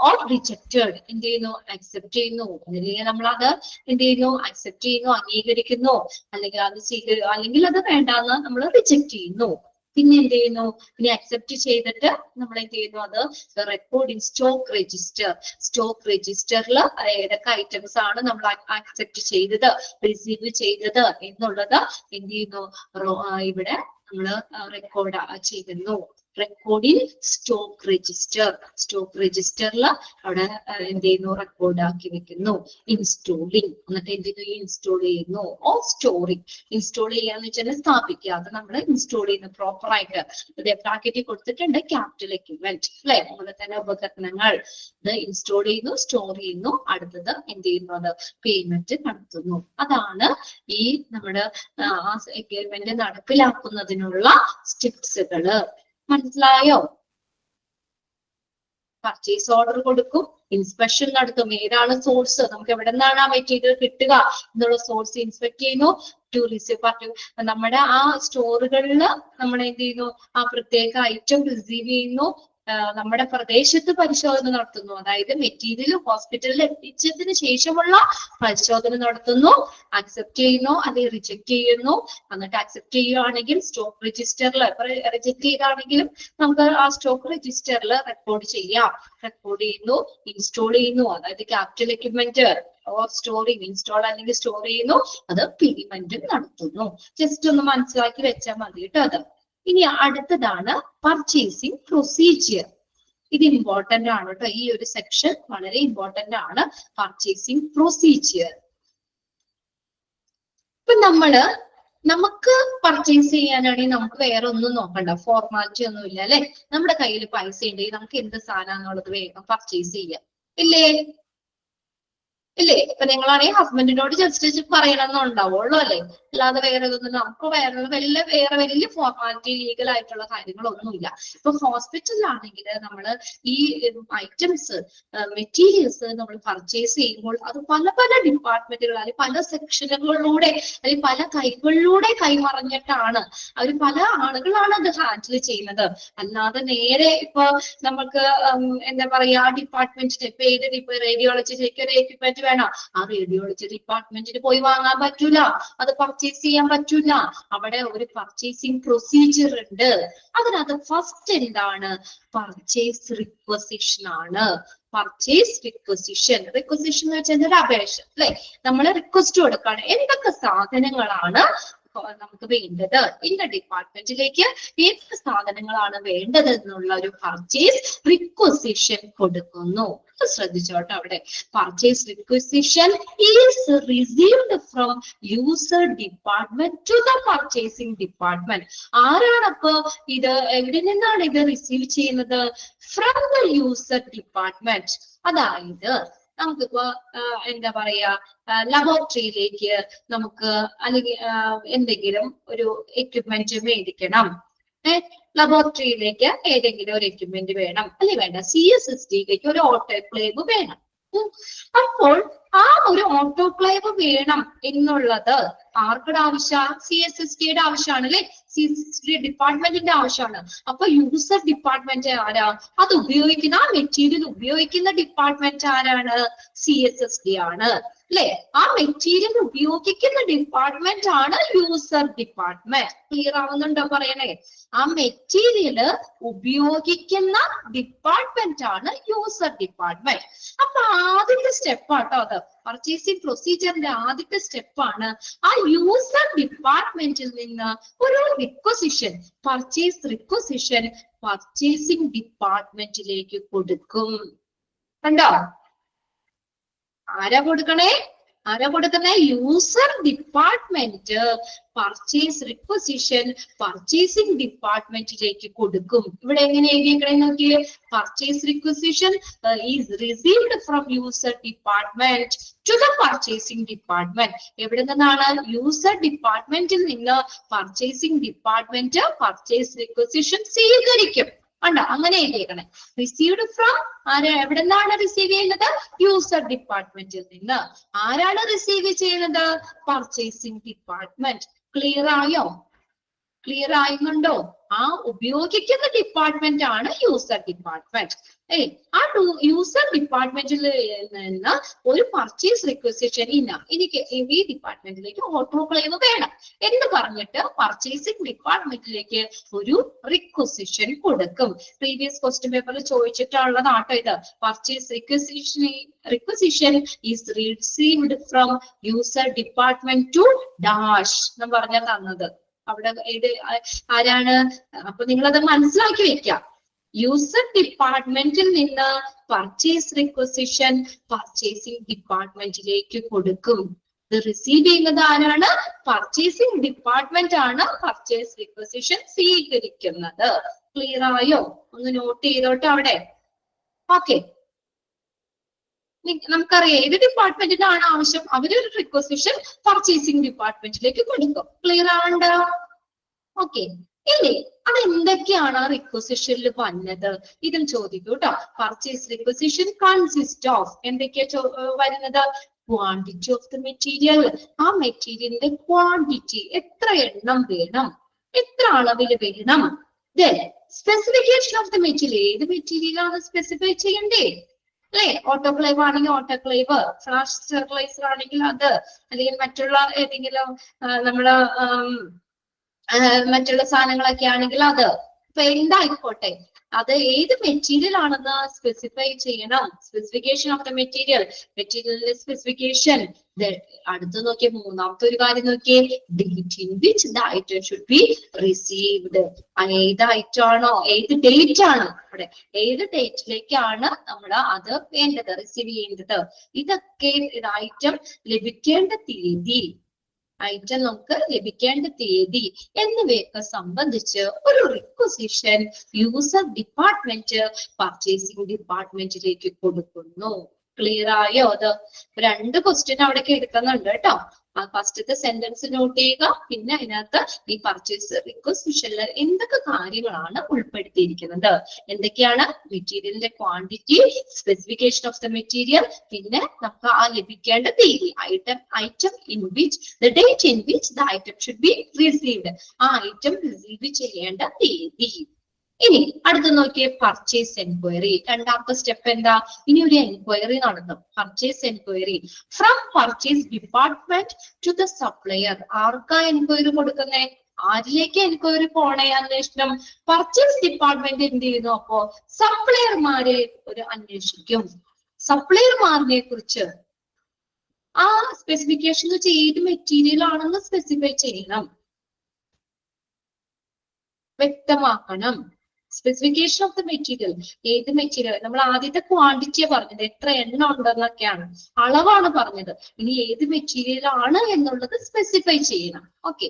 or rejected. എന്ത് ചെയ്യുന്നു? അക്സെപ്റ്റ് ചെയ്യുന്നു. അല്ലെങ്കിൽ നമ്മളത് എന്ത് ചെയ്യുന്നു? അക്സെപ്റ്റ് ചെയ്യുന്നു, അംഗീകരിക്കുന്നു, അല്ലെങ്കിൽ അത് അല്ലെങ്കിൽ അത് വേണ്ടാന്ന് നമ്മൾ റിജക്ട് ചെയ്യുന്നു. പിന്നെ എന്ത് ചെയ്യുന്നു? ഇനി അക്സെപ്റ്റ് ചെയ്തിട്ട് നമ്മൾ എന്ത് ചെയ്യുന്നു? അത് record in stock register. Stock രജിസ്റ്ററിൽ ഏതൊക്കെ ഐറ്റംസ് ആണ് നമ്മൾ അക്സെപ്റ്റ് ചെയ്തത്, റിസീവ് ചെയ്തത് എന്നുള്ളത് എന്ത് ചെയ്യുന്നു? ഇവിടെ നമ്മൾ റെക്കോർഡ് ചെയ്യുന്നു. Record in stock register. Stock രജിസ്റ്ററിൽ അവിടെ എന്ത് ചെയ്യുന്നു? റെക്കോർഡ് ആക്കി വെക്കുന്നു. ഇൻസ്റ്റോളിങ്. എന്നിട്ട് എന്ത് ചെയ്യുന്നു? ഇൻസ്റ്റോൾ ചെയ്യുന്നു. ഓ സ്റ്റോറിങ്. ഇൻസ്റ്റോൾ ചെയ്യാന്ന് വെച്ചാൽ സ്ഥാപിക്കുക. അത് നമ്മൾ ഇൻസ്റ്റോൾ ചെയ്യുന്നു പ്രോപ്പർ ആയിട്ട്. ബ്രാക്കറ്റിൽ കൊടുത്തിട്ടുണ്ട് ക്യാപിറ്റൽ എക്യുപ്മെന്റ് അല്ലെ? അതുപോലെ തന്നെ ഉപകരണങ്ങൾ ഇത് ഇൻസ്റ്റോൾ ചെയ്യുന്നു, സ്റ്റോർ ചെയ്യുന്നു. അടുത്തത് എന്ത് ചെയ്യുന്നു? അത് പേയ്മെന്റ് നടത്തുന്നു. അതാണ് ഈ നമ്മുടെ എഗ്രിമെന്റ് നടപ്പിലാക്കുന്നതിനുള്ള സ്റ്റെപ്സുകള്. മനസ്സിലായോ? പർച്ചേസ് ഓർഡർ കൊടുക്കും, ഇൻസ്പെക്ഷൻ നടത്തും. ഏതാണ് സോഴ്സ്, നമുക്ക് എവിടെ നിന്നാണ് ആ മെറ്റീരിയൽ കിട്ടുക എന്നുള്ള സോഴ്സ് ഇൻസ്പെക്ട് ചെയ്യുന്നു. ടു റിസീവ് നമ്മുടെ ആ സ്റ്റോറുകളിൽ നമ്മൾ എന്ത് ചെയ്യുന്നു? ആ പ്രത്യേക ഐറ്റം റിസീവ് ചെയ്യുന്നു. നമ്മുടെ പ്രദേശത്ത് പരിശോധന നടത്തുന്നു. അതായത് മെറ്റീരിയൽ ഹോസ്പിറ്റലിൽ എത്തിച്ചതിന് ശേഷമുള്ള പരിശോധന നടത്തുന്നു. അക്സെപ്റ്റ് ചെയ്യുന്നു അല്ലെങ്കിൽ റിജക്ട് ചെയ്യുന്നു. എന്നിട്ട് അക്സെപ്റ്റ് ചെയ്യുകയാണെങ്കിൽ സ്റ്റോക്ക് രജിസ്റ്ററിൽ, റിജക്ട് ചെയ്താണെങ്കിലും നമുക്ക് ആ സ്റ്റോക്ക് രജിസ്റ്ററിൽ റെക്കോർഡ് ചെയ്യാം. റെക്കോർഡ് ചെയ്യുന്നു, ഇൻസ്റ്റോൾ ചെയ്യുന്നു. അതായത് capital equipment or storing, install അല്ലെങ്കിൽ സ്റ്റോർ ചെയ്യുന്നു. അത് പേയ്മെന്റ് നടത്തുന്നു. ജസ്റ്റ് ഒന്ന് മനസ്സിലാക്കി വെച്ചാൽ മതി കേട്ടോ. അത് ഇനി അടുത്തതാണ് പർച്ചേസിംഗ് പ്രൊസീജിയർ. ഇത് ഇമ്പോർട്ടന്റ് ആണ് കേട്ടോ. ഈ ഒരു സെക്ഷൻ വളരെ ഇമ്പോർട്ടന്റ് ആണ്. Purchasing procedure. ഇപ്പൊ നമുക്ക് പർച്ചേസ് ചെയ്യാനാണെങ്കിൽ നമുക്ക് വേറെ ഒന്നും നോക്കണ്ട, ഫോർമാലിറ്റി ഒന്നും ഇല്ല അല്ലെ? നമ്മുടെ കയ്യിൽ പൈസ ഉണ്ടെങ്കിൽ നമുക്ക് എന്ത് സാധനമാണെന്നുള്ളത് വേഗം പർച്ചേസ് ചെയ്യാം ഇല്ലേ? ഇല്ലേ? ഇപ്പൊ നിങ്ങളാണെങ്കിൽ ഹസ്ബൻഡിനോട് ജസ്റ്റ് പറയണമെന്ന് ഉണ്ടാവുള്ളൂ അല്ലേ? അല്ലാതെ വേറെ ഇതൊന്നും നമുക്ക് വേറെ വലിയ ഫോർമാലിറ്റി ലീഗൽ ആയിട്ടുള്ള കാര്യങ്ങളൊന്നുമില്ല. ഇപ്പൊ ഹോസ്പിറ്റലിലാണെങ്കിൽ നമ്മൾ ഈ ഐറ്റംസ് മെറ്റീരിയൽസ് നമ്മൾ പർച്ചേസ് ചെയ്യുമ്പോൾ അത് പല പല ഡിപ്പാർട്ട്മെന്റുകൾ അല്ലെങ്കിൽ പല സെക്ഷനുകളിലൂടെ അല്ലെങ്കിൽ പല കൈകളിലൂടെ കൈമറിഞ്ഞിട്ടാണ് അവർ പല ആളുകളാണ് അത് ഹാൻഡിൽ ചെയ്യുന്നത്. അല്ലാതെ നേരെ ഇപ്പൊ നമുക്ക് എന്താ പറയാ ഡിപ്പാർട്ട്മെന്റിന് ഇപ്പൊ ഏത് റേഡിയോളജിക്ക് ഒരു എക്യുപ്മെന്റ് വേണം, ആ റേഡിയോളജി ഡിപ്പാർട്ട്മെന്റിന് പോയി വാങ്ങാൻ പറ്റൂല, അത് പർച്ചേസ് ചെയ്യാൻ പറ്റൂല. അവിടെ ഒരു പർച്ചേസിങ് പ്രൊസീജിയർ ഉണ്ട്. അതിനകത്ത് ഫസ്റ്റ് എന്താണ്? പർച്ചേസ് റിക്വസിഷൻ ആണ്. പർച്ചേസ് റിക്വസിഷൻ എന്ന് വെച്ചാൽ ഒരു അപേക്ഷ അല്ലെ? നമ്മൾ റിക്വസ്റ്റ് കൊടുക്കാണ് എന്തൊക്കെ സാധനങ്ങളാണ് നമുക്ക് വേണ്ടത്, ഇന്ന ഡിപ്പാർട്ട്മെന്റിലേക്ക് ഏതൊക്കെ സാധനങ്ങളാണ് വേണ്ടത് എന്നുള്ള ഒരു പർച്ചേസ് റിക്വസിഷൻ കൊടുക്കുന്നു. ശ്രദ്ധിച്ചോട്ടോ, അവിടെ purchase requisition is received from user department to the purchasing department. ആരാണ് അപ്പൊ ഇത്, എവിടെ നിന്നാണ് ഇത് റിസീവ് ചെയ്യുന്നത്? From the user department. അതായത് നമുക്കിപ്പോ എന്താ പറയാ ലബോറട്ടറിയിലേക്ക് നമുക്ക് അല്ലെങ്കിൽ എന്തെങ്കിലും ഒരു എക്യുപ്മെന്റ് മേടിക്കണം, ലബോറട്ടറിയിലേക്ക് ഏതെങ്കിലും ഒരു എക്യുപ്മെന്റ് വേണം, അല്ലെ വേണ്ട CSSDയിലേക്ക് ഒരു ഓട്ടോക്ലേവ് വേണം. അപ്പോൾ ആ ഒരു ഓട്ടോക്ലേവ് വേണം എന്നുള്ളത് ആർക്കുടെ ആവശ്യം? CSSDയുടെ ആവശ്യമാണ് അല്ലെ? CSSD ഡിപ്പാർട്ട്മെന്റിന്റെ ആവശ്യമാണ്. അപ്പൊ യൂസർ ഡിപ്പാർട്ട്മെന്റ് ആരാ? അത് ഉപയോഗിക്കുന്ന ആ മെറ്റീരിയൽ ഉപയോഗിക്കുന്ന ഡിപ്പാർട്ട്മെന്റ് ആരാണ്? CSSD ആണ് അല്ലെ? ആ മെറ്റീരിയൽ ഉപയോഗിക്കുന്ന ഡിപ്പാർട്ട്മെന്റ് ആണ് യൂസർ ഡിപ്പാർട്ട്മെന്റ്. ക്ലിയർ ആവുന്നുണ്ടോ പറയണേ? ആ മെറ്റീരിയല് ഉപയോഗിക്കുന്ന ഡിപ്പാർട്ട്മെന്റ് ആണ് യൂസർ ഡിപ്പാർട്ട്മെന്റ്. അപ്പൊ ആദ്യത്തെ സ്റ്റെപ്പ് ആട്ടോ അത്, പർച്ചേസിംഗ് പ്രൊസീജിയറിന്റെ ആദ്യത്തെ സ്റ്റെപ്പാണ് ആ യൂസർ ഡിപ്പാർട്ട്മെന്റിൽ നിന്ന് ഒരു റിക്വസിഷൻ, പർച്ചേസ് റിക്വസിഷൻ പർച്ചേസിംഗ് ഡിപ്പാർട്ട്മെന്റിലേക്ക് കൊടുക്കും. കണ്ടോ? ആരാ കൊടുക്കണേ? ആരാ കൊടുക്കുന്നേ? User department purchase requisition purchasing ഡിപ്പാർട്ട്മെന്റിലേക്ക് കൊടുക്കും. ഇവിടെ എങ്ങനെ എഴുതിയേക്കണേ നോക്കിയേ? Purchase requisition is received from user department to the purchasing department. എവിടെ നിന്നാണ്? യൂസർ ഡിപ്പാർട്ട്മെന്റിൽ നിന്ന് പർച്ചേസിംഗ് ഡിപ്പാർട്ട്മെന്റ് പർച്ചേസ് റിക്വസിഷൻ സ്വീകരിക്കും. ഉണ്ടോ? അങ്ങനെ എഴുതിയേക്കണേ. റിസീവ്ഡ് ഫ്രം ആരാ? എവിടെ നിന്നാണ് റിസീവ് ചെയ്യുന്നത്? യൂസർ ഡിപ്പാർട്ട്മെന്റിൽ നിന്ന്. ആരാണ് റിസീവ് ചെയ്യുന്നത്? Purchasing department. ക്ലിയർ ആയോ? ക്ലിയർ ആയിരുന്നുണ്ടോ? ആ ഉപയോഗിക്കുന്ന ഡിപ്പാർട്ട്മെന്റ് ആണ് യൂസർ ഡിപ്പാർട്ട്മെന്റ്. ആ യൂസർ ഡിപ്പാർട്ട്മെന്റിൽ നിന്ന് ഒരു പർച്ചേസ് റിക്വസിഷൻ എനിക്ക് ഈ ഡിപ്പാർട്ട്മെന്റിലേക്ക് ഓട്ടോക്ലേവ് വേണം എന്ന് പറഞ്ഞിട്ട് പർച്ചേസിംഗ് ഡിപ്പാർട്ട്മെന്റിലേക്ക് ഒരു റിക്വസിഷൻ കൊടുക്കും. പ്രീവിയസ് ക്വസ്റ്റ്യൻ പേപ്പറിൽ ചോദിച്ചിട്ടുള്ളതാട്ടോ ഇത്. Purchase requisition is received from user department to dash എന്ന് പറഞ്ഞാൽ തന്നത്. അവിടെ ഇത് ആരാണ്? അപ്പൊ നിങ്ങളത് മനസ്സിലാക്കി വെക്കാം. യൂസർ ഡിപ്പാർട്ട്മെന്റിൽ നിന്ന് പർച്ചേസ് റിക്വസിഷൻ പർച്ചേസിംഗ് ഡിപ്പാർട്ട്മെന്റിലേക്ക് കൊടുക്കും. ഇത് റിസീവ് ചെയ്യുന്നത് ആരാണ്? പർച്ചേസിംഗ് ഡിപ്പാർട്ട്മെന്റ് ആണ് പർച്ചേസ് റിക്വസിഷൻ സ്വീകരിക്കുന്നത്. ക്ലിയർ ആയോ? ഒന്ന് നോട്ട് ചെയ്തോട്ടെ അവിടെ. ഓക്കെ, നമുക്കറിയാം ഏത് ഡിപ്പാർട്ട്മെന്റിനാണ് ആവശ്യം, അവരൊരു റിക്വസിഷൻ പർച്ചേസിംഗ് ഡിപ്പാർട്ട്മെന്റിലേക്ക് കൊടുക്കും. ക്ലിയർ ആവണ്ട? ഓക്കെ, ഇല്ലേ? അതെന്തൊക്കെയാണ് റിക്വസിഷനിൽ വന്നത്? ഇതും ചോദിക്കൂ കേട്ടോ. പർച്ചേസ് റിക്വസിഷൻ കൺസിസ്റ്റ് ഓഫ് എന്തൊക്കെയാ വരുന്നത്? Quantity of the material. ആ മെറ്റീരിയലിന്റെ ക്വാണ്ടിറ്റി, എത്ര എണ്ണം വേണം, എത്ര അളവിൽ വേണം. സ്പെസിഫിക്കേഷൻ ഓഫ് ദ മെറ്റീരിയൽ, ഏത് മെറ്റീരിയൽ ആണ് സ്പെസിഫൈ ചെയ്യണ്ടേ അല്ലെ? ഓട്ടോക്ലേവ് ആണെങ്കിൽ ഓട്ടോക്ലേവ്, ഫ്ലാഷ് സ്റ്റെറിലൈസർ ആണെങ്കിൽ അത്, അല്ലെങ്കിൽ മറ്റുള്ള ഏതെങ്കിലും നമ്മള് മറ്റുള്ള സാധനങ്ങളൊക്കെ ആണെങ്കിൽ അത്. ഇപ്പൊ എന്തായിക്കോട്ടെ, അത് ഏത് മെറ്റീരിയൽ ആണെന്ന് സ്പെസിഫൈ ചെയ്യണം. സ്പെസിഫിക്കേഷൻ ഓഫ് ദ മെറ്റീരിയൽ, മെറ്റീരിയലിന്റെ സ്പെസിഫിക്കേഷൻ. അടുത്ത് നോക്കിയ മൂന്നാമത്തെ ഒരു കാര്യം നോക്കിയേ, date in which the item should be received. ഏത് ഐറ്റം ആണോ, ഏത് ഡേറ്റ് ആണ്, അവിടെ ഏത് ഡേറ്റിലേക്കാണ് നമ്മൾ അത് വേണ്ടത്, റിസീവ് ചെയ്യേണ്ടത്. ഇതൊക്കെ ഐറ്റം ലഭിക്കേണ്ട തീയതി, ഐറ്റം നമുക്ക് ലഭിക്കേണ്ട തീയതി എന്നിവയൊക്കെ സംബന്ധിച്ച് ഒരു റിക്വസിഷൻ യൂസർ ഡിപ്പാർട്ട്മെന്റ് പർച്ചേസിംഗ് ഡിപ്പാർട്ട്മെന്റിലേക്ക് കൊടുക്കുന്നു. ക്ലിയർ ആയോ? അത് 2 ക്വസ്റ്റ്യൻ അവിടെ എടുക്കുന്നുണ്ട് കേട്ടോ. ഫസ്റ്റത്തെ സെന്റൻസ് നോട്ട് ചെയ്യുക. പിന്നെ അതിനകത്ത് ഈ പർച്ചേസ് റിക്വസിഷനിൽ എന്തൊക്കെ കാര്യങ്ങളാണ് ഉൾപ്പെടുത്തിയിരിക്കുന്നത്, എന്തൊക്കെയാണ്? മെറ്റീരിയലിന്റെ quantity, specification of the material, പിന്നെ നമുക്ക് ആ ലഭിക്കേണ്ട തീയതി, item in which the date in which the item should be received, ആ ഐറ്റം റിസീവ് ചെയ്യേണ്ട തീയതി. ഇനി അടുത്ത് നോക്കിയേ പർച്ചേസ് എൻക്വയറി. രണ്ടാമത്തെ സ്റ്റെപ്പ് എന്താ? ഇനി ഒരു എൻക്വയറി നടത്തും. Purchase enquiry from purchase department to the supplier. ആർക്കാ എൻക്വയറി കൊടുക്കുന്നേ? ആരിലേക്ക് എൻക്വയറി പോണേ? അന്വേഷണം പർച്ചേസ് ഡിപ്പാർട്ട്മെന്റ് എന്ത് ചെയ്യുന്നു? അപ്പോ സപ്ലയർമാരെ ഒരു അന്വേഷിക്കും. സപ്ലയർമാരിനെ കുറിച്ച് ആ സ്പെസിഫിക്കേഷൻ വെച്ച് ഏത് മെറ്റീരിയൽ ആണെന്ന് സ്പെസിഫൈ ചെയ്യണം, വ്യക്തമാക്കണം. സ്പെസിഫിക്കേഷൻ ഓഫ് ദ മെറ്റീരിയൽ, ഏത് മെറ്റീരിയൽ? നമ്മൾ ആദ്യത്തെ ക്വാണ്ടിറ്റിയെ പറഞ്ഞത്, എത്ര എണ്ണം ഉണ്ടെന്നൊക്കെയാണ്, അളവാണ് പറഞ്ഞത്. ഇനി ഏത് മെറ്റീരിയൽ ആണ് എന്നുള്ളത് സ്പെസിഫൈ ചെയ്യണം. ഓക്കെ,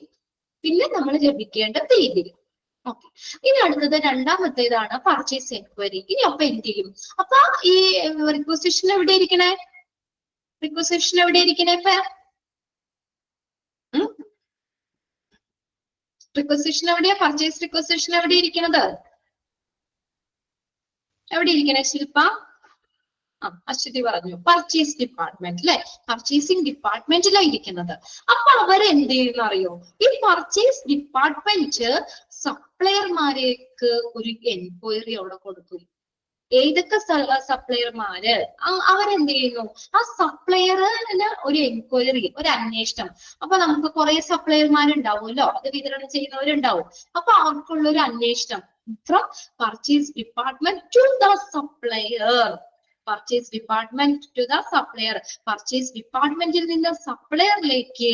പിന്നെ നമ്മൾ ലഭിക്കേണ്ട തീയതി. ഓക്കെ, ഇനി അടുത്തത് രണ്ടാമത്തേതാണ് പർച്ചേസ് എൻക്വയറി. ഇനി അപ്പൊ എന്ത് ചെയ്യും? അപ്പൊ ഈ റിക്വസിഷൻ എവിടെ ഇരിക്കണേ? റിക്വസിഷൻ എവിടെ ഇരിക്കണേ? ഇപ്പൊ റിക്വസിഷൻ എവിടെയാ? പർച്ചേസ് റിക്വസിഷൻ എവിടെ ഇരിക്കുന്നത്? എവിടെ ഇരിക്കണേ ശില്പ? അശ്വതി പറഞ്ഞു പർച്ചേസ് ഡിപ്പാർട്ട്മെന്റ് അല്ലെ, പർച്ചേസിംഗ് ഡിപ്പാർട്ട്മെന്റിലാണ് ഇരിക്കുന്നത്. അപ്പൊ അവരെന്ത് ചെയ്യുന്ന അറിയോ? ഈ പർച്ചേസ് ഡിപ്പാർട്ട്മെന്റ് സപ്ലയർമാരേക്ക് ഒരു എൻക്വയറി അവിടെ കൊടുക്കും. ഏതൊക്കെ സപ്ലയർമാര്? അവരെന്ത് ചെയ്യുന്നു? ആ സപ്ലയറിന് ഒരു എൻക്വയറി, ഒരു അന്വേഷണം. അപ്പൊ നമുക്ക് കുറെ സപ്ലയർമാരുണ്ടാവുമല്ലോ, അത് വിതരണം ചെയ്യുന്നവരുണ്ടാവും. അപ്പൊ അവർക്കുള്ള ഒരു അന്വേഷണം from purchase department to the supplier. Purchase department to the supplier. Purchase ഡിപ്പാർട്ട്മെന്റിൽ നിന്ന് സപ്ലയറിലേക്ക്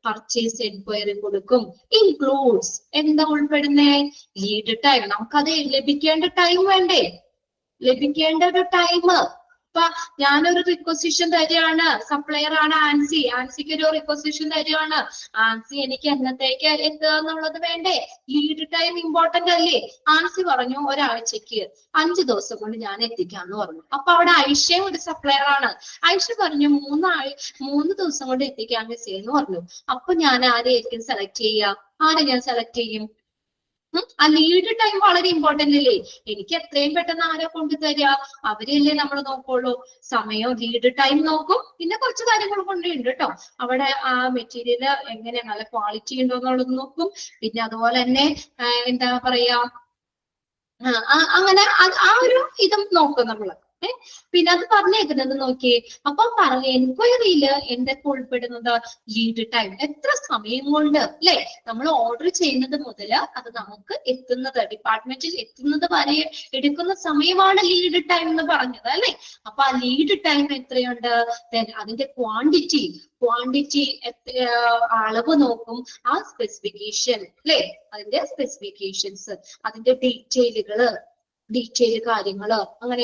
പർച്ചേസ് എൻക്വയറി കൊടുക്കും. ഇൻക്ലൂഡ്സ് എന്താ ഉൾപ്പെടുന്നേ? Lead time. നമുക്കത് ലഭിക്കേണ്ട ടൈം വേണ്ടേ? ലഭിക്കേണ്ട ഒരു ടൈം. ഇപ്പൊ ഞാനൊരു റിക്വസിഷൻ തരികയാണ്, സപ്ലയർ ആണ് ആൻസി, ആൻസിക്ക് ഒരു റിക്വസിഷൻ തരികയാണ്, ആൻസി എനിക്ക് എന്നത്തേക്ക് എത്തുക എന്നുള്ളത് വേണ്ടേ? ലീഡ് ടൈം ഇമ്പോർട്ടന്റ് അല്ലേ? ആൻസി പറഞ്ഞു ഒരാഴ്ചക്ക് 5 ദിവസം കൊണ്ട് ഞാൻ എത്തിക്കാന്ന് പറഞ്ഞു. അപ്പൊ അവിടെ ഐഷയും ഒരു സപ്ലയർ ആണ്. ഐഷ പറഞ്ഞു 3 ദിവസം കൊണ്ട് എത്തിക്കാൻ മിസ് എന്ന് പറഞ്ഞു. അപ്പൊ ഞാൻ ആരെയായിരിക്കും സെലക്ട് ചെയ്യുക? ആരെ ഞാൻ സെലക്ട് ചെയ്യും? ആ ലീഡ് ടൈം വളരെ ഇമ്പോർട്ടന്റ് അല്ലേ? എനിക്ക് എത്രയും പെട്ടെന്ന് ആരെ കൊണ്ടുതരിക? അവരല്ലേ നമ്മൾ നോക്കുള്ളൂ. സമയം, ലീഡ് ടൈം നോക്കും. പിന്നെ കുറച്ച് കാര്യങ്ങൾ കൊണ്ടുണ്ട് കേട്ടോ. അവിടെ ആ മെറ്റീരിയൽ എങ്ങനെ നല്ല ക്വാളിറ്റി ഉണ്ടോ എന്നുള്ളത് നോക്കും. പിന്നെ അതുപോലെ തന്നെ എന്താ പറയാ, അങ്ങനെ ആ ഒരു ഇതും നോക്കും നമ്മള്. പിന്നെ അത് പറഞ്ഞേക്കുന്നത് നോക്കിയേ. അപ്പൊ എൻക്വയറിയിൽ എന്തൊക്കെ ഉൾപ്പെടുന്നത്? ലീഡ് ടൈം, എത്ര സമയം കൊണ്ട് അല്ലെ നമ്മൾ ഓർഡർ ചെയ്യുന്നത് മുതൽ അത് നമുക്ക് എത്തുന്നത്, ഡിപ്പാർട്ട്മെന്റിൽ എത്തുന്നത് വരെ എടുക്കുന്ന സമയമാണ് ലീഡ് ടൈം എന്ന് പറഞ്ഞത് അല്ലെ. അപ്പൊ ആ ലീഡ് ടൈം എത്രയുണ്ട്? അതിന്റെ ക്വാണ്ടിറ്റി അളവ് നോക്കും. ആ സ്പെസിഫിക്കേഷൻ അല്ലെ, അതിന്റെ സ്പെസിഫിക്കേഷൻസ്, അതിന്റെ ഡീറ്റെയിൽ കാര്യങ്ങള്, അങ്ങനെ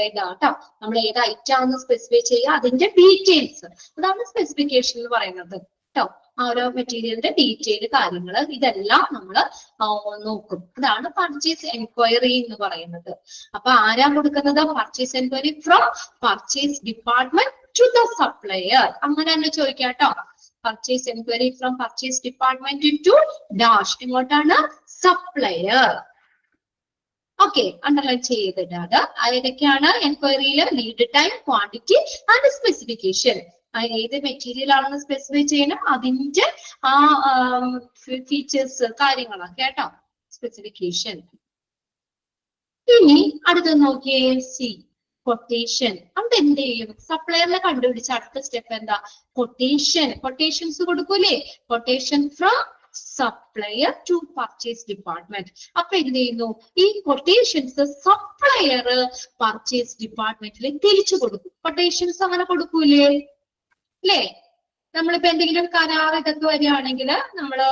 ഇതാട്ടോ. നമ്മൾ ഏത് ഐറ്റാന്ന് സ്പെസിഫൈ ചെയ്യുക, അതിന്റെ ഡീറ്റെയിൽസ്, അതാണ് സ്പെസിഫിക്കേഷൻ എന്ന് പറയുന്നത് കേട്ടോ. ആ ഓരോ മെറ്റീരിയലിന്റെ ഡീറ്റെയിൽ കാര്യങ്ങൾ ഇതെല്ലാം നമ്മൾ നോക്കും. അതാണ് പർച്ചേസ് എൻക്വയറി എന്ന് പറയുന്നത്. അപ്പൊ ആരാ കൊടുക്കുന്നത്? Purchase enquiry from purchase department to the supplier. അങ്ങനെ തന്നെ ചോദിക്കാം കേട്ടോ. Purchase enquiry from purchase department to dash, ഇങ്ങോട്ടാണ് സപ്ലയർ. ഓക്കെ, അണ്ടർലൈൻ ചെയ്തിട്ടാണ് ഏതൊക്കെയാണ് എൻക്വയറിയിൽ? Lead time, quantity and specification. ഏത് മെറ്റീരിയൽ ആണെന്ന് സ്പെസിഫൈ ചെയ്യണം, അതിന്റെ ആ ഫീച്ചേഴ്സ് കാര്യങ്ങളൊക്കെ കേട്ടോ, സ്പെസിഫിക്കേഷൻ. ഇനി അടുത്ത് നോക്കിയേ, സി കൊട്ടേഷൻ. അവിടെ എന്ത് ചെയ്യും? സപ്ലയറിനെ കണ്ടുപിടിച്ച അടുത്ത സ്റ്റെപ്പ് എന്താ? കൊട്ടേഷൻസ് കൊടുക്കൂലേ? Quotation from supplier to purchase department. അപ്പൊ എന്ത് ചെയ്യുന്നു? ഈ കൊട്ടേഷൻസ് സപ്ലയർ പർച്ചേസ് ഡിപ്പാർട്ട്മെന്റിൽ തിരിച്ചു കൊടുക്കും. കൊട്ടേഷൻസ് അങ്ങനെ കൊടുക്കൂലേ അല്ലേ? നമ്മളിപ്പോ എന്തെങ്കിലും കരാർ ഇതൊക്കെ വരികയാണെങ്കിൽ നമ്മള്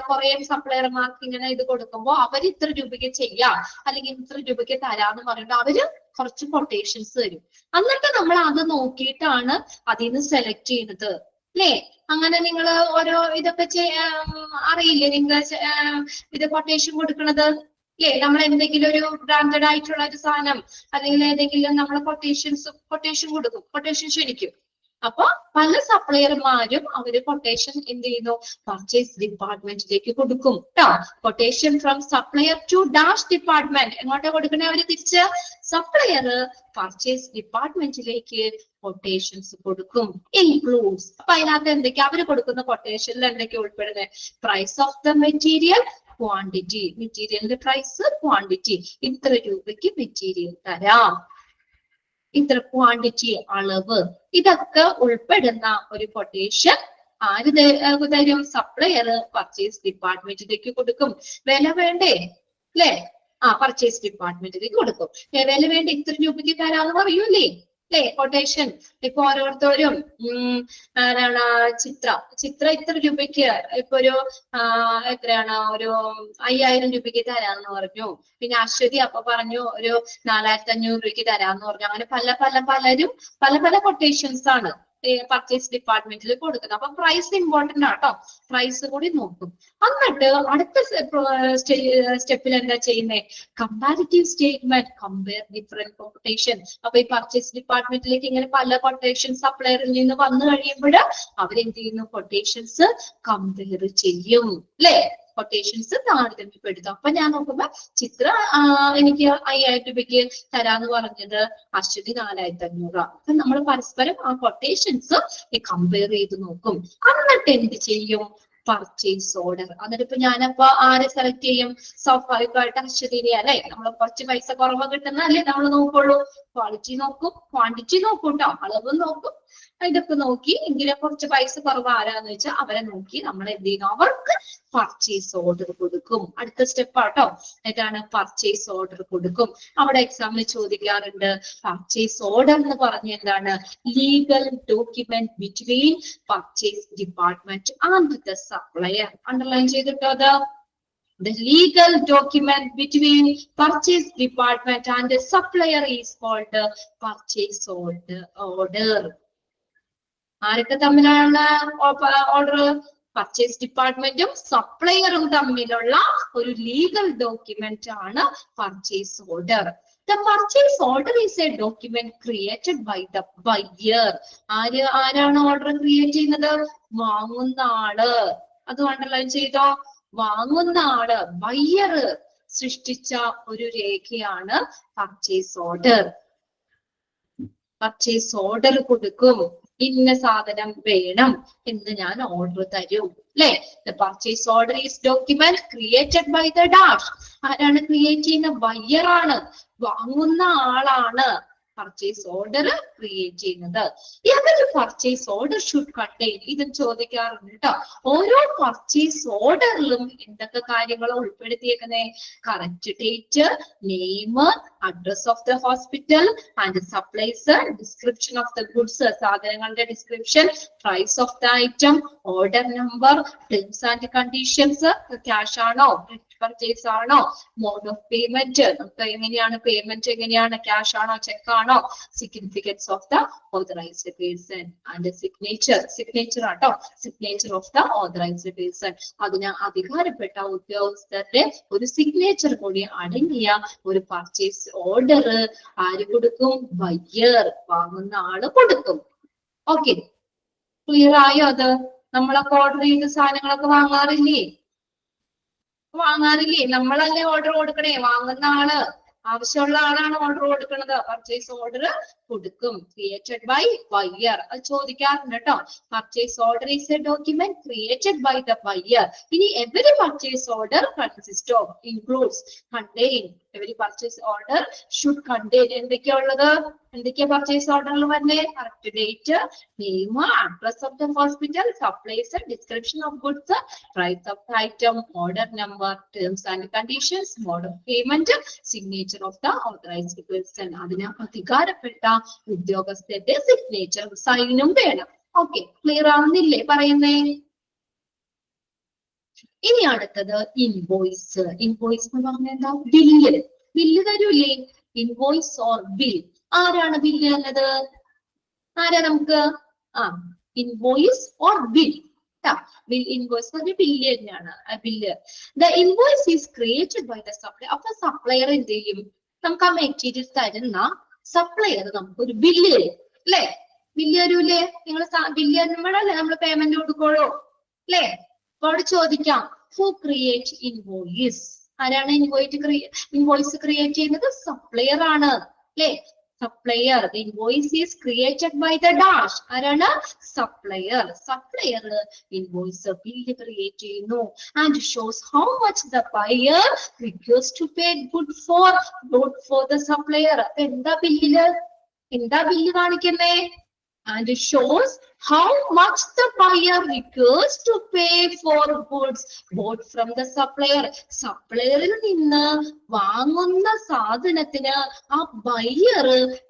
കുറെ സപ്ലയർമാർക്ക് ഇങ്ങനെ ഇത് കൊടുക്കുമ്പോൾ അവർ ഇത്ര രൂപയ്ക്ക് ചെയ്യാം അല്ലെങ്കിൽ ഇത്ര രൂപയ്ക്ക് തരാന്ന് പറയുമ്പോൾ അവര് കുറച്ച് കൊട്ടേഷൻസ് തരും. എന്നിട്ട് നമ്മൾ അത് നോക്കിയിട്ടാണ് അതിൽ നിന്ന് സെലക്ട് ചെയ്യുന്നത് അല്ലേ? അങ്ങനെ നിങ്ങൾ ഓരോ ഇതൊക്കെ അറിയില്ലേ? നിങ്ങൾ ഇത് കൊട്ടേഷൻ കൊടുക്കണത് അല്ലേ? നമ്മൾ എന്തെങ്കിലും ഒരു ബ്രാൻഡഡ് ആയിട്ടുള്ള ഒരു സാധനം അല്ലെങ്കിൽ ഏതെങ്കിലും നമ്മൾ കൊട്ടേഷൻ കൊടുക്കും, കൊട്ടേഷൻ ക്ഷണിക്കും. അപ്പൊ പല സപ്ലയർമാരും അവര് കൊട്ടേഷൻ എന്ത് ചെയ്യുന്നു, പർച്ചേസ് ഡിപ്പാർട്ട്മെന്റിലേക്ക് കൊടുക്കും കേട്ടോ. Quotation from supplier to dash department, എങ്ങോട്ടാ കൊടുക്കണേ അവര് തിരിച്ച്? സപ്ലയർ പർച്ചേസ് ഡിപ്പാർട്ട്മെന്റിലേക്ക് കൊട്ടേഷൻസ് കൊടുക്കും. ഇൻക്ലൂഡ്സ്, അപ്പൊ അതിനകത്ത് എന്തൊക്കെയാ അവര് കൊടുക്കുന്ന കൊട്ടേഷനിൽ എന്തൊക്കെയാ ഉൾപ്പെടുന്നത്? Price of the material, quantity, മെറ്റീരിയലിന്റെ പ്രൈസ്, ക്വാണ്ടിറ്റി, ഇത്ര രൂപയ്ക്ക് മെറ്റീരിയൽ തരാം, ഇത്ര ക്വാണ്ടിറ്റി, അളവ്, ഇതൊക്കെ ഉൾപ്പെടുന്ന ഒരു കൊട്ടേഷൻ ആര് തരും? സപ്ലയർ പർച്ചേസ് ഡിപ്പാർട്ട്മെന്റിലേക്ക് കൊടുക്കും. വില വേണ്ടേ? അല്ലെ? പർച്ചേസ് ഡിപ്പാർട്ട്മെന്റിലേക്ക് കൊടുക്കും. വില വേണ്ട, ഇത്ര രൂപയ്ക്ക് തരാന്ന് പറയൂലേ, അല്ലെ? കൊട്ടേഷൻ ഇപ്പൊ ഓരോരുത്തരും ചിത്ര ഇത്ര രൂപയ്ക്ക് ഇപ്പൊ ഒരു എത്രയാണ്, ഒരു 5000 രൂപയ്ക്ക് തരാന്ന് പറഞ്ഞു. പിന്നെ അശ്വതി അപ്പൊ പറഞ്ഞു ഒരു 4500 രൂപയ്ക്ക് തരാന്ന് പറഞ്ഞു. അങ്ങനെ പലരും പല കൊട്ടേഷൻസ് ആണ് പർച്ചേസ് ഡിപ്പാർട്ട്മെന്റിൽ കൊടുക്കുന്നത്. അപ്പൊ പ്രൈസ് ഇമ്പോർട്ടന്റ് ആട്ടോ, പ്രൈസ് കൂടി നോക്കും. എന്നിട്ട് അടുത്ത സ്റ്റെപ്പിൽ എന്താ ചെയ്യുന്നത്? Comparative statement, compare different quotation. അപ്പൊ ഈ പർച്ചേസ് ഡിപ്പാർട്ട്മെന്റിലേക്ക് ഇങ്ങനെ പല കൊട്ടേഷൻ സപ്ലയറിൽ നിന്ന് വന്നു കഴിയുമ്പോൾ അവരെന്ത് ചെയ്യുന്നു? കൊട്ടേഷൻസ് കമ്പയർ ചെയ്യും, അല്ലെ? കൊട്ടേഷൻസ് താരതമ്യപ്പെടുത്തും. അപ്പൊ ഞാൻ നോക്കുമ്പോ ചിത്ര എനിക്ക് 5000 രൂപയ്ക്ക് തരാന്ന് പറഞ്ഞത്, അശ്വതി 4500. അപ്പൊ നമ്മൾ പരസ്പരം ആ കൊട്ടേഷൻസ് കമ്പയർ ചെയ്ത് നോക്കും. എന്നിട്ട് എന്ത് ചെയ്യും? Purchase order. എന്നിട്ട് ഇപ്പൊ ഞാനപ്പോ ആരെ സെലക്ട് ചെയ്യും? സ്വാഭാവികമായിട്ട് അശ്വതിനെ, അല്ലെ? നമ്മൾ കുറച്ച് പൈസ കുറവ് കിട്ടുന്ന അല്ലേ നമ്മൾ നോക്കുള്ളൂ. ക്വാളിറ്റി നോക്കും, ക്വാണ്ടിറ്റി നോക്കും കേട്ടോ, അളവ് നോക്കും, ഇതൊക്കെ നോക്കി എങ്കിലും കുറച്ച് പൈസ കുറവ് ആരാന്ന് വെച്ചാൽ അവരെ നോക്കി നമ്മൾ എന്ത് ചെയ്യുന്നു? അവർക്ക് പർച്ചേസ് ഓർഡർ കൊടുക്കും. അടുത്ത സ്റ്റെപ്പ് ആട്ടോ, ഇതാണ് പർച്ചേസ് ഓർഡർ കൊടുക്കും. അവിടെ എക്സാമിന് ചോദിക്കാറുണ്ട്, പർച്ചേസ് ഓർഡർ എന്ന് പറഞ്ഞ എന്താണ്? Legal document between purchase department and the supplier. Underline ചെയ്തിട്ടോ അത്? The legal document between purchase department and the supplier is called purchase order. ആരൊക്കെ തമ്മിലാണ് ഓർഡർ? പർച്ചേസ് ഡിപ്പാർട്ട്മെന്റും സപ്ലയറും തമ്മിലുള്ള ഒരു ലീഗൽ ഡോക്യുമെന്റ് ആണ് purchase order. The purchase order is a document created by the buyer. ആരാണ് ഓർഡർ ക്രിയേറ്റ് ചെയ്യുന്നത്? വാങ്ങുന്ന ആള്. അത് അണ്ടർലൈൻ ചെയ്തോ? വാങ്ങുന്ന ആള്, ബയ്യർ സൃഷ്ടിച്ച ഒരു രേഖയാണ് പർച്ചേസ് ഓർഡർ. പർച്ചേസ് ഓർഡർ കൊടുക്കും, ഇന്ന സാധനം വേണം എന്ന് ഞാൻ ഓർഡർ തരും, അല്ലെ? The purchase order is document created by the dash. ആരാണ് ക്രിയേറ്റ് ചെയ്യുന്ന? ബയ്യർ ആണ്, വാങ്ങുന്ന ആളാണ് പർച്ചേസ് ഓർഡർ ക്രിയേറ്റ് ചെയ്യുന്നത്. ഏതൊരു പർച്ചേസ് ഓർഡർ ഷുഡ് കണ്ടെയ്ൻ, ഇതും ചോദിക്കാറുണ്ട് കേട്ടോ. ഓരോ പർച്ചേസ് ഓർഡറിലും എന്തൊക്കെ കാര്യങ്ങൾ ഉൾപ്പെടുത്തിയേക്കുന്നത്? Correct date, name, address of the hospital and supplies, description of the goods, സാധനങ്ങളുടെ description, price of the item, order number, terms and conditions, cash ആണോ പർച്ചേസ് ആണോ, മോഡ് ഓഫ് പേയ്മെന്റ്, നമുക്ക് എങ്ങനെയാണ് പേയ്മെന്റ്, എങ്ങനെയാണ് ക്യാഷ് ആണോ ചെക്ക് ആണോ, significance of the authorised person and signature ആട്ടോ, signature of the authorised person. അതിന് അധികാരപ്പെട്ട ഉദ്യോഗസ്ഥരുടെ ഒരു സിഗ്നേച്ചർ കൂടി അടങ്ങിയ ഒരു പർച്ചേസ് ഓർഡർ ആര് കൊടുക്കും? ബയ്യർ, വാങ്ങുന്ന ആള് കൊടുക്കും. ഓക്കെ, ക്ലിയർ ആയോ? അത് നമ്മളൊക്കെ ഓർഡർ ചെയ്ത സാധനങ്ങളൊക്കെ വാങ്ങാറില്ലേ? നമ്മളല്ലേ ഓർഡർ കൊടുക്കണേ? വാങ്ങുന്ന ആള്, ആവശ്യമുള്ള ആളാണ് ഓർഡർ കൊടുക്കുന്നത്. പർച്ചേസ് ഓർഡർ കൊടുക്കും, ക്രിയേറ്റഡ് ബൈ ബയ്യർ. അത് ചോദിക്കാറുണ്ട് കേട്ടോ. Purchase order is a document created by the buyer. ഇനി every purchase order consist of, includes, contain. Every purchase order should contain എന്തൊക്കെയാ ഉള്ളത്? എന്തൊക്കെയാ പർച്ചേസ് ഓർഡറിൽ വന്നേ? Correct date, name, address of the hospital, supplies, description of goods, price of the item, order number, terms and conditions, mode of payment, signature of the authorised person. അതിന് അധികാരപ്പെട്ട ഉദ്യോഗസ്ഥന്റെ signature, സൈനും വേണം. Okay, clear ആവുന്നില്ലേ പറയുന്നേ? ഇനി അടുത്തത് invoice. Invoice എന്ന് പറഞ്ഞാൽ എന്താ? Bill തരൂലേ? Invoice or bill. ആരാണ് ബില്ല് എന്നത്? ആരാ നമുക്ക്? Invoice or bill. Bill invoice പറഞ്ഞ ബില്ല് തന്നെയാണ് bill. The invoice is created by the supplier. അപ്പൊ സപ്ലയർ എന്ത് ചെയ്യും? നമുക്ക് ആ മെറ്റീരിയൽ തരുന്ന സപ്ലയർ നമുക്കൊരു ബില്ല് തരും അല്ലെ? ബില്ല് തരൂലേ? നിങ്ങൾ ബില്ല് തരുമ്പോഴല്ലേ നമ്മൾ പേയ്മെന്റ് കൊടുക്കുള്ളൂ അല്ലെ? അപ്പൊ അവിടെ ചോദിക്കാം ഹു ക്രിയേറ്റ് ഇൻവോയ്സ്? ആരാണ് ഇൻവോയ്സ് ക്രിയേറ്റ് ചെയ്യുന്നത്? സപ്ലയർ ആണ് അല്ലെ? Supplier. Invoice is created by the dash. ആരാണ്? Supplier. Supplier invoice bill create ചെയ്യുന്നു. And shows how much the buyer requires to pay good for the supplier. അപ്പൊ എന്താ ബില്ലില് കാണിക്കുന്നേ? And shows how much the buyer requires to pay for goods bought from the supplier. സപ്ലയറിൽ നിന്ന് വാങ്ങുന്ന സാധനത്തിന് ആ buyer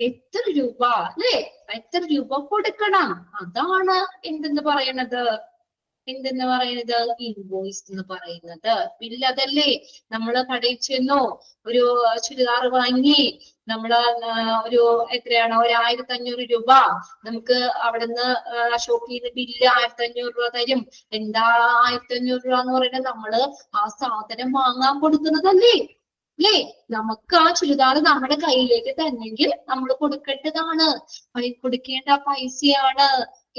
എത്ര രൂപ അല്ലെ എത്ര രൂപ കൊടുക്കണം? അതാണ് എന്തെന്ന് പറയുന്നത്? ഇൻവോയ്സ് എന്ന് പറയുന്നത്. ബില്ല് അതല്ലേ? നമ്മള് കടയിൽ ചെന്നു ഒരു ചുരിദാർ വാങ്ങി, നമ്മള് ഒരു എത്രയാണ് 1500 രൂപ നമുക്ക് അവിടുന്ന് ഷോപ്പിൽ നിന്ന് ബില്ല് 1500 രൂപ തരും. എന്താ 1500 രൂപ എന്ന് പറയുന്നത്? നമ്മള് ആ സാധനം വാങ്ങാൻ കൊടുക്കുന്നതല്ലേ അല്ലേ? നമുക്ക് ആ ചുരിദാർ നമ്മുടെ കയ്യിലേക്ക് തന്നെങ്കിൽ നമ്മൾ കൊടുക്കേണ്ടതാണ്, കൊടുക്കേണ്ട പൈസയാണ്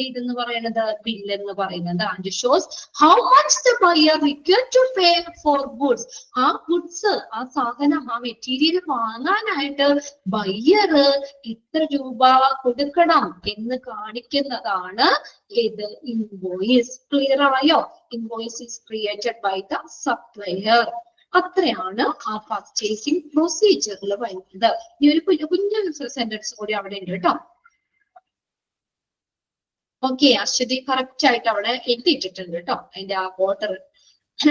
ഇതെന്ന് പറയുന്നത് ബില്ല് എന്ന് പറയുന്നത്. And shows how much the buyer required to pay for goods. ആ ഗുഡ്സ്, ആ സാധനം, ആ മെറ്റീരിയൽ വാങ്ങാനായിട്ട് ബയ്യർ എത്ര രൂപ കൊടുക്കണം എന്ന് കാണിക്കുന്നതാണ് ഇത് ഇൻവോയ്സ്. ക്ലിയർ ആയോ? Invoice is created by the supplier. അത്രയാണ് ആ പർച്ചേസിംഗ് പ്രൊസീജിയറിൽ വരുന്നത്. ഈ ഒരു കുഞ്ഞു സെന്റൻസ് കൂടി അവിടെ ഉണ്ട് കേട്ടോ. ഓക്കെ, അശ്വതി കറക്റ്റ് ആയിട്ട് അവിടെ എഴുതിയിട്ടിട്ടുണ്ട് കേട്ടോ. അതിന്റെ ആ ഓർഡർ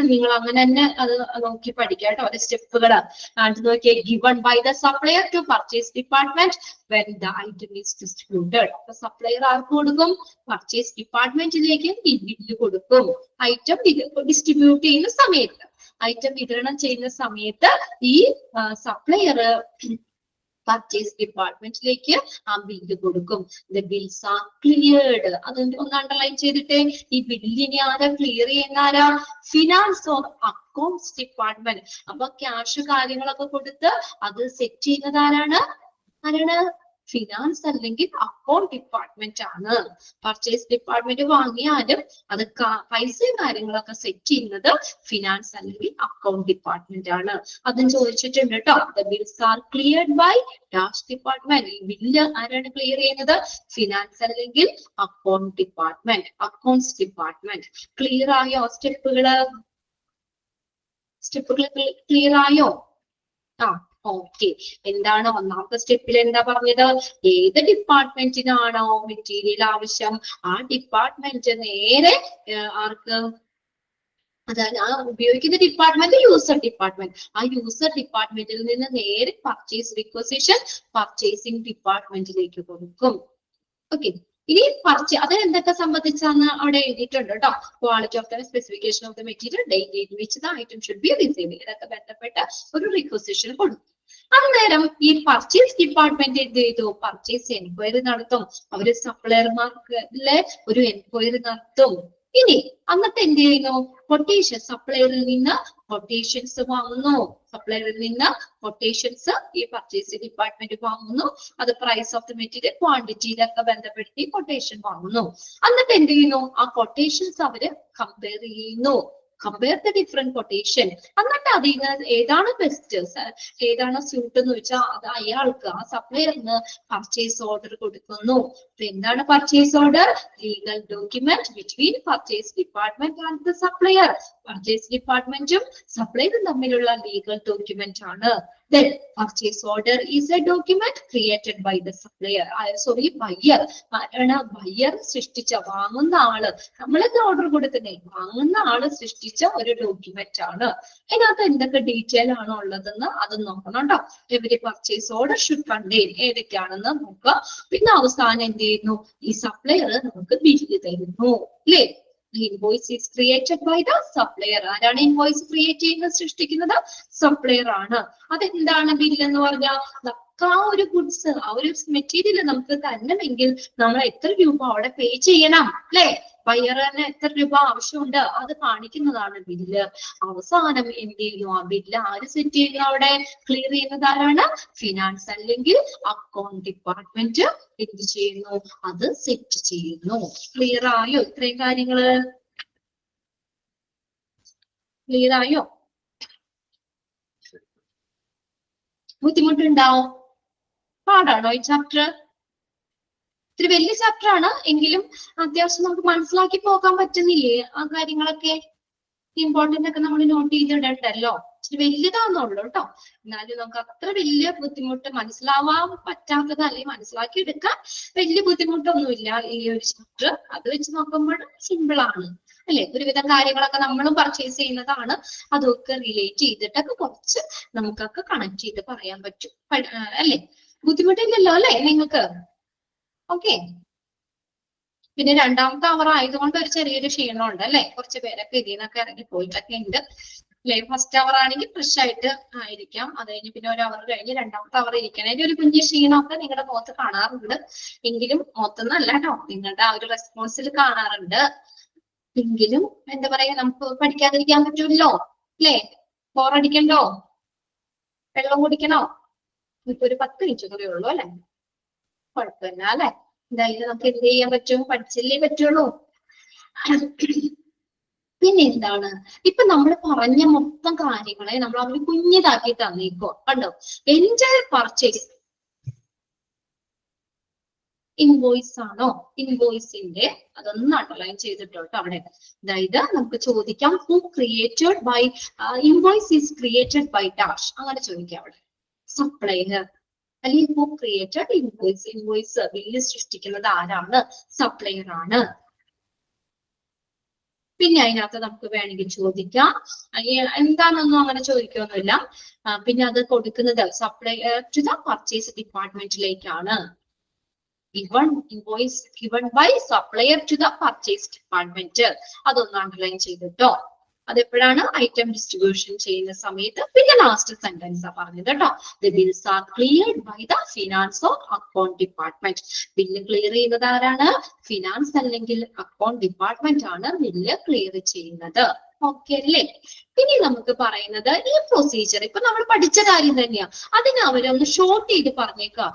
നിങ്ങൾ അങ്ങനെ തന്നെ അത് നോക്കി പഠിക്കുക കേട്ടോ. അത് സ്റ്റെപ്പുകള് നോക്കിയേ. Given by the supplier to purchase department when the item is distributed. അപ്പൊ സപ്ലയർ ആർക്ക് കൊടുക്കും? പർച്ചേസ് ഡിപ്പാർട്ട്മെന്റിലേക്ക് ഈ ബില്ല് കൊടുക്കും. ഐറ്റം ഡിസ്ട്രിബ്യൂട്ട് ചെയ്യുന്ന സമയത്ത്, ഐറ്റം വിതരണം ചെയ്യുന്ന സമയത്ത് ഈ സപ്ലയർ പർച്ചേസ് ഡിപ്പാർട്ട്മെന്റിലേക്ക് ആ ബില്ല് കൊടുക്കും. The bills are cleared. അതൊന്ന് അണ്ടർലൈൻ ചെയ്തിട്ടേ. ഈ ബില്ലിനെ ആരാ ക്ലിയർ ചെയ്യുന്ന? ആരാ? Finance or accounts department. അപ്പൊ ക്യാഷ് കാര്യങ്ങളൊക്കെ കൊടുത്ത് അത് സെറ്റ് ചെയ്യുന്നത് ആരാണ്? ഫിനാൻസ് അല്ലെങ്കിൽ അക്കൗണ്ട് ഡിപ്പാർട്ട്മെന്റ് ആണ്. പർച്ചേസ് ഡിപ്പാർട്ട്മെന്റ് വാങ്ങിയാലും അത് പൈസയും കാര്യങ്ങളൊക്കെ സെറ്റ് ചെയ്യുന്നത് ഫിനാൻസ് അല്ലെങ്കിൽ അക്കൗണ്ട് ഡിപ്പാർട്ട്മെന്റ് ആണ്. അതും ചോദിച്ചിട്ടുണ്ട് കേട്ടോ. The bills are cleared by dash department. ഈ ബില്ല് ആരാണ് ക്ലിയർ ചെയ്യുന്നത്? ഫിനാൻസ് അല്ലെങ്കിൽ account department, accounts department. Clear ആയോ? സ്റ്റെപ്പുകള് ക്ലിയർ ആയോ? ഓക്കെ. എന്താണ് ഒന്നാമത്തെ സ്റ്റെപ്പിൽ എന്താ പറഞ്ഞത്? ഏത് ഡിപ്പാർട്ട്മെന്റിനാണോ മെറ്റീരിയൽ ആവശ്യം ആ ഡിപ്പാർട്ട്മെന്റ് നേരെ ആർക്ക്? അതായത് ആ ഉപയോഗിക്കുന്ന ഡിപ്പാർട്ട്മെന്റ് യൂസർ ഡിപ്പാർട്ട്മെന്റ്. ആ യൂസർ ഡിപ്പാർട്ട്മെന്റിൽ നിന്ന് നേരെ പർച്ചേസ് റിക്വസിഷൻ പർച്ചേസിംഗ് ഡിപ്പാർട്ട്മെന്റിലേക്ക് കൊടുക്കും. ഓക്കെ. ഇനി അത് എന്തൊക്കെ സംബന്ധിച്ചാണ് അവിടെ എഴുതിയിട്ടുണ്ട് കേട്ടോ. Quality of the specification of the material, date in which the item should be received. ഇതൊക്കെ ബന്ധപ്പെട്ട ഒരു റിക്വസിഷൻ കൊടുക്കും. അന്നേരം ഈ പർച്ചേസ് ഡിപ്പാർട്ട്മെന്റ് എന്ത് ചെയ്തു? പർച്ചേസ് എൻക്വയറി നടത്തും. അവര് സപ്ലയർമാർക്കിലെ ഒരു എൻക്വയറി നടത്തും. ഇനി എന്നിട്ട് എന്ത് ചെയ്യുന്നു? കൊട്ടേഷൻ, സപ്ലയറിൽ നിന്ന് കൊട്ടേഷൻസ് വാങ്ങുന്നു. സപ്ലയറിൽ നിന്ന് കൊട്ടേഷൻസ് ഈ പർച്ചേസ് ഡിപ്പാർട്ട്മെന്റ് വാങ്ങുന്നു. അത് പ്രൈസ് ഓഫ് ദ മെറ്റീരിയൽ, ക്വാണ്ടിറ്റിയിലൊക്കെ ബന്ധപ്പെടുത്തി കൊട്ടേഷൻ വാങ്ങുന്നു. എന്നിട്ട് എന്ത് ചെയ്യുന്നു? ആ കൊട്ടേഷൻസ് അവര് കമ്പയർ ചെയ്യുന്നു. Compare the different quotation. എന്നിട്ട് അതിൽ നിന്ന് ഏതാണ് ബെസ്റ്റ്, ഏതാണ് സ്യൂട്ട് എന്ന് വെച്ചാൽ അത് അയാൾക്ക്, ആ സപ്ലയറിന് പർച്ചേസ് ഓർഡർ കൊടുക്കുന്നു. അപ്പൊ എന്താണ് purchase order? Legal document between purchase department and the supplier. Purchase ഡിപ്പാർട്ട്മെന്റും സപ്ലയറും തമ്മിലുള്ള ലീഗൽ ഡോക്യുമെന്റ് ആണ്. Then purchase order is a document created by the supplier. Sorry, buyer. Buyer സൃഷ്ടിച്ച, വാങ്ങുന്ന ആള്, നമ്മളെന്താ ഓർഡർ കൊടുക്കുന്നേ? വാങ്ങുന്ന ആള് സൃഷ്ടിച്ച ഒരു ഡോക്യുമെന്റ് ആണ്. അതിനകത്ത് എന്തൊക്കെ ഡീറ്റെയിൽ ആണോ ഉള്ളതെന്ന് അത് നോക്കണം കേട്ടോ. Every purchase order should contain ഏതൊക്കെയാണെന്ന് നോക്കുക. പിന്നെ അവസാനം എന്ത് ചെയ്യുന്നു? ഈ സപ്ലയർ നമുക്ക് ബില്ല് തരുന്നു അല്ലേ? Invoice is created by the supplier. ആരാണ് ഇൻവോയ്സ് ക്രിയേറ്റ് ചെയ്യുന്നത്, സൃഷ്ടിക്കുന്നത്? സപ്ലയർ ആണ്. അതെന്താണ് ബില്ല് എന്ന് പറഞ്ഞാൽ? ആ ഒരു ഗുഡ്സ്, ആ ഒരു മെറ്റീരിയൽ നമുക്ക് തരണമെങ്കിൽ നമ്മൾ എത്ര രൂപ അവിടെ പേ ചെയ്യണം അല്ലെ? ബയറിന് എത്ര രൂപ ആവശ്യമുണ്ട് അത് കാണിക്കുന്നതാണ് ബില്ല്. അവസാനം എന്ത് ചെയ്യുന്നു? ആ ബില്ല് ആര് സെറ്റ് ചെയ്യുന്നു? അവിടെ ക്ലിയർ ചെയ്യുന്നത് ആരാണ്? ഫിനാൻസ് അല്ലെങ്കിൽ അക്കൗണ്ട് ഡിപ്പാർട്ട്മെന്റ് എന്ത് ചെയ്യുന്നു? അത് സെറ്റ് ചെയ്യുന്നു. ക്ലിയർ ആയോ? ഇത്രയും കാര്യങ്ങള് ക്ലിയർ ആയോ? ബുദ്ധിമുട്ടുണ്ടാവും? പാടാണോ ഈ ചാപ്റ്റർ? ഇത്തിരി വലിയ ചാപ്റ്റർ ആണ് എങ്കിലും അത്യാവശ്യം നമുക്ക് മനസ്സിലാക്കി പോകാൻ പറ്റുന്നില്ലേ ആ കാര്യങ്ങളൊക്കെ? ഇമ്പോർട്ടന്റ് ഒക്കെ നമ്മൾ നോട്ട് ചെയ്തിടണ്ടല്ലോ. ഇച്ചിരി വലിയതാണെന്നുള്ളൂ കേട്ടോ. എന്നാലും നമുക്ക് അത്ര വലിയ ബുദ്ധിമുട്ട് മനസ്സിലാവാൻ പറ്റാത്തത് അല്ലെങ്കിൽ മനസ്സിലാക്കി എടുക്കാൻ വലിയ ബുദ്ധിമുട്ടൊന്നുമില്ല ഈ ഒരു ചാപ്റ്റർ. അത് വെച്ച് നോക്കുമ്പോൾ സിമ്പിൾ ആണ് അല്ലെ? ഒരുവിധം കാര്യങ്ങളൊക്കെ നമ്മളും പർച്ചേസ് ചെയ്യുന്നതാണ്. അതൊക്കെ റിലേറ്റ് ചെയ്തിട്ടൊക്കെ കുറച്ച് നമുക്കൊക്കെ കണക്ട് ചെയ്ത് പറയാൻ പറ്റും അല്ലെ? ബുദ്ധിമുട്ടില്ലല്ലോ അല്ലെ നിങ്ങൾക്ക്? ഓക്കെ. പിന്നെ രണ്ടാമത്തെ അവർ ആയതുകൊണ്ട് ഒരു ചെറിയൊരു ക്ഷീണമുണ്ട് അല്ലെ? കുറച്ച് പേരൊക്കെ ഇതിൽ നിന്നൊക്കെ ഇറങ്ങി പോയിട്ടൊക്കെ ഉണ്ട് അല്ലെ? ഫസ്റ്റ് അവർ ആണെങ്കിൽ ഫ്രഷ് ആയിട്ട് ആയിരിക്കാം. അത് കഴിഞ്ഞ് പിന്നെ ഒരു അവർ കഴിഞ്ഞ് രണ്ടാമത്തെ അവർ ഇരിക്കണേന്റെ ഒരു കുഞ്ഞു ക്ഷീണമൊക്കെ നിങ്ങളുടെ മുഖത്ത് കാണാറുണ്ട്. എങ്കിലും മൊത്തമൊന്നല്ല കേട്ടോ, നിങ്ങളുടെ ആ ഒരു റെസ്പോൺസിൽ കാണാറുണ്ട്. എങ്കിലും എന്താ പറയാ, നമുക്ക് പഠിക്കാതിരിക്കാൻ പറ്റൂല്ലോ അല്ലേ? ബോറടിക്കണ്ടോ? വെള്ളം കുടിക്കണോ? ഇപ്പൊ ഒരു 10 മിനിറ്റ് കൂടെ ഉള്ളൂ അല്ലെ? കുഴപ്പമില്ല അല്ലെ? എന്തായാലും നമുക്ക് എന്ത് ചെയ്യാൻ പറ്റും? പഠിച്ചല്ലേ പറ്റുള്ളൂ. പിന്നെ എന്താണ്, ഇപ്പൊ നമ്മൾ പറഞ്ഞ മൊത്തം കാര്യങ്ങളെ നമ്മൾ അവർ കുഞ്ഞിതാക്കി തന്നേക്കോ. കണ്ടോ? എൻറ്റയർ പർച്ചേസ് ഇൻവോയ്സ് ആണോ? ഇൻവോയ്സിന്റെ അതൊന്ന് അണ്ടർലൈൻ ചെയ്തിട്ടോട്ടോ അവിടെ. അതായത് നമുക്ക് ചോദിക്കാം, who created by invoice is created by dash, അങ്ങനെ ചോദിക്കാം അവിടെ. സപ്ലയർ അല്ലെങ്കിൽ who created invoice, invoice bill സൃഷ്ടിക്കുന്നത് ആരാണ്? സപ്ലയർ ആണ്. പിന്നെ അതിനകത്ത് നമുക്ക് വേണമെങ്കിൽ ചോദിക്കാം, എന്താണെന്നൊന്നും അങ്ങനെ ചോദിക്കൊന്നുമില്ല. പിന്നെ അത് കൊടുക്കുന്നത് സപ്ലയർ ടു ദ പർച്ചേസ് ഡിപ്പാർട്ട്മെന്റിലേക്കാണ്. given invoice given by supplier to the purchase department. അതൊന്ന് അണ്ടർലൈൻ ചെയ്തിട്ടോ. അതെപ്പോഴാണ്? ഐറ്റം ഡിസ്ട്രിബ്യൂഷൻ ചെയ്യുന്ന സമയത്ത്. പിന്നെ ലാസ്റ്റ് സെന്റൻസ് പറഞ്ഞത് കേട്ടോ, the bills are cleared by the finance or account department. Bill clear ചെയ്യുന്നത് ആരാണ്? ഫിനാൻസ് അല്ലെങ്കിൽ അക്കൗണ്ട് ഡിപ്പാർട്ട്മെന്റ് ആണ് ബില്ല് ക്ലിയർ ചെയ്യുന്നത്. ഓക്കെ അല്ലേ? ഇനി നമുക്ക് പറയുന്നത് ഈ പ്രൊസീജിയർ ഇപ്പൊ നമ്മൾ പഠിച്ച കാര്യം തന്നെയാ, അതിനെ അവരൊന്ന് ഷോർട്ട് ചെയ്ത് പറഞ്ഞേക്കുക.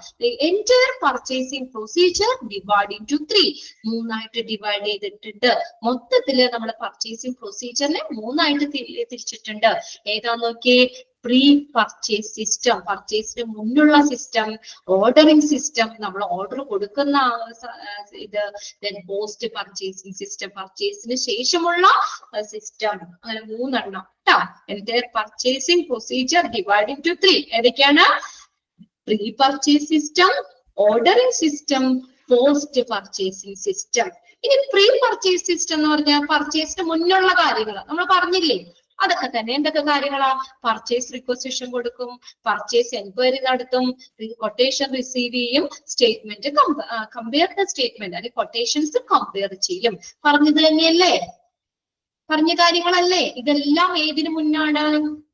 Entire purchasing procedure divide into 3, മൂന്നായിട്ട് ഡിവൈഡ് ചെയ്തിട്ടുണ്ട്. മൊത്തത്തില് നമ്മൾ പർച്ചേസിംഗ് പ്രൊസീജിയറിനെ മൂന്നായിട്ട് തിരിച്ചിട്ടുണ്ട്. ഏതാ നോക്കിയേ? പ്രീ പർച്ചേസ് സിസ്റ്റം, പർച്ചേസിന് മുന്നുള്ള സിസ്റ്റം, ഓർഡറിംഗ് സിസ്റ്റം, നമ്മൾ ഓർഡർ കൊടുക്കുന്ന ഇത്, പോസ്റ്റ് പർച്ചേസിംഗ് സിസ്റ്റം, പർച്ചേസിന് ശേഷമുള്ള സിസ്റ്റം. അങ്ങനെ 3 എണ്ണം കേട്ടോ. Entire purchasing procedure divide into 3. ഏതൊക്കെയാണ്? Pre purchase system, ordering system, post purchasing system. ഇനി പ്രീ പർച്ചേസ് സിസ്റ്റം എന്ന് പറഞ്ഞാൽ പർച്ചേസിന് മുന്നുള്ള കാര്യങ്ങൾ നമ്മൾ പറഞ്ഞില്ലേ, അതൊക്കെ തന്നെ. എന്തൊക്കെ കാര്യങ്ങളാ? പർച്ചേസ് റിക്വസിഷൻ കൊടുക്കും, പർച്ചേസ് എൻക്വയറി നടത്തും, കൊട്ടേഷൻ റിസീവ് ചെയ്യും, സ്റ്റേറ്റ്മെന്റ് കമ്പയർ ദ സ്റ്റേറ്റ്മെന്റ് അല്ലെങ്കിൽ കൊട്ടേഷൻസ് കമ്പയർ ചെയ്യും. പറഞ്ഞത് തന്നെയല്ലേ? പറഞ്ഞ കാര്യങ്ങളല്ലേ? ഇതെല്ലാം ഏതിനു മുന്നാണ്?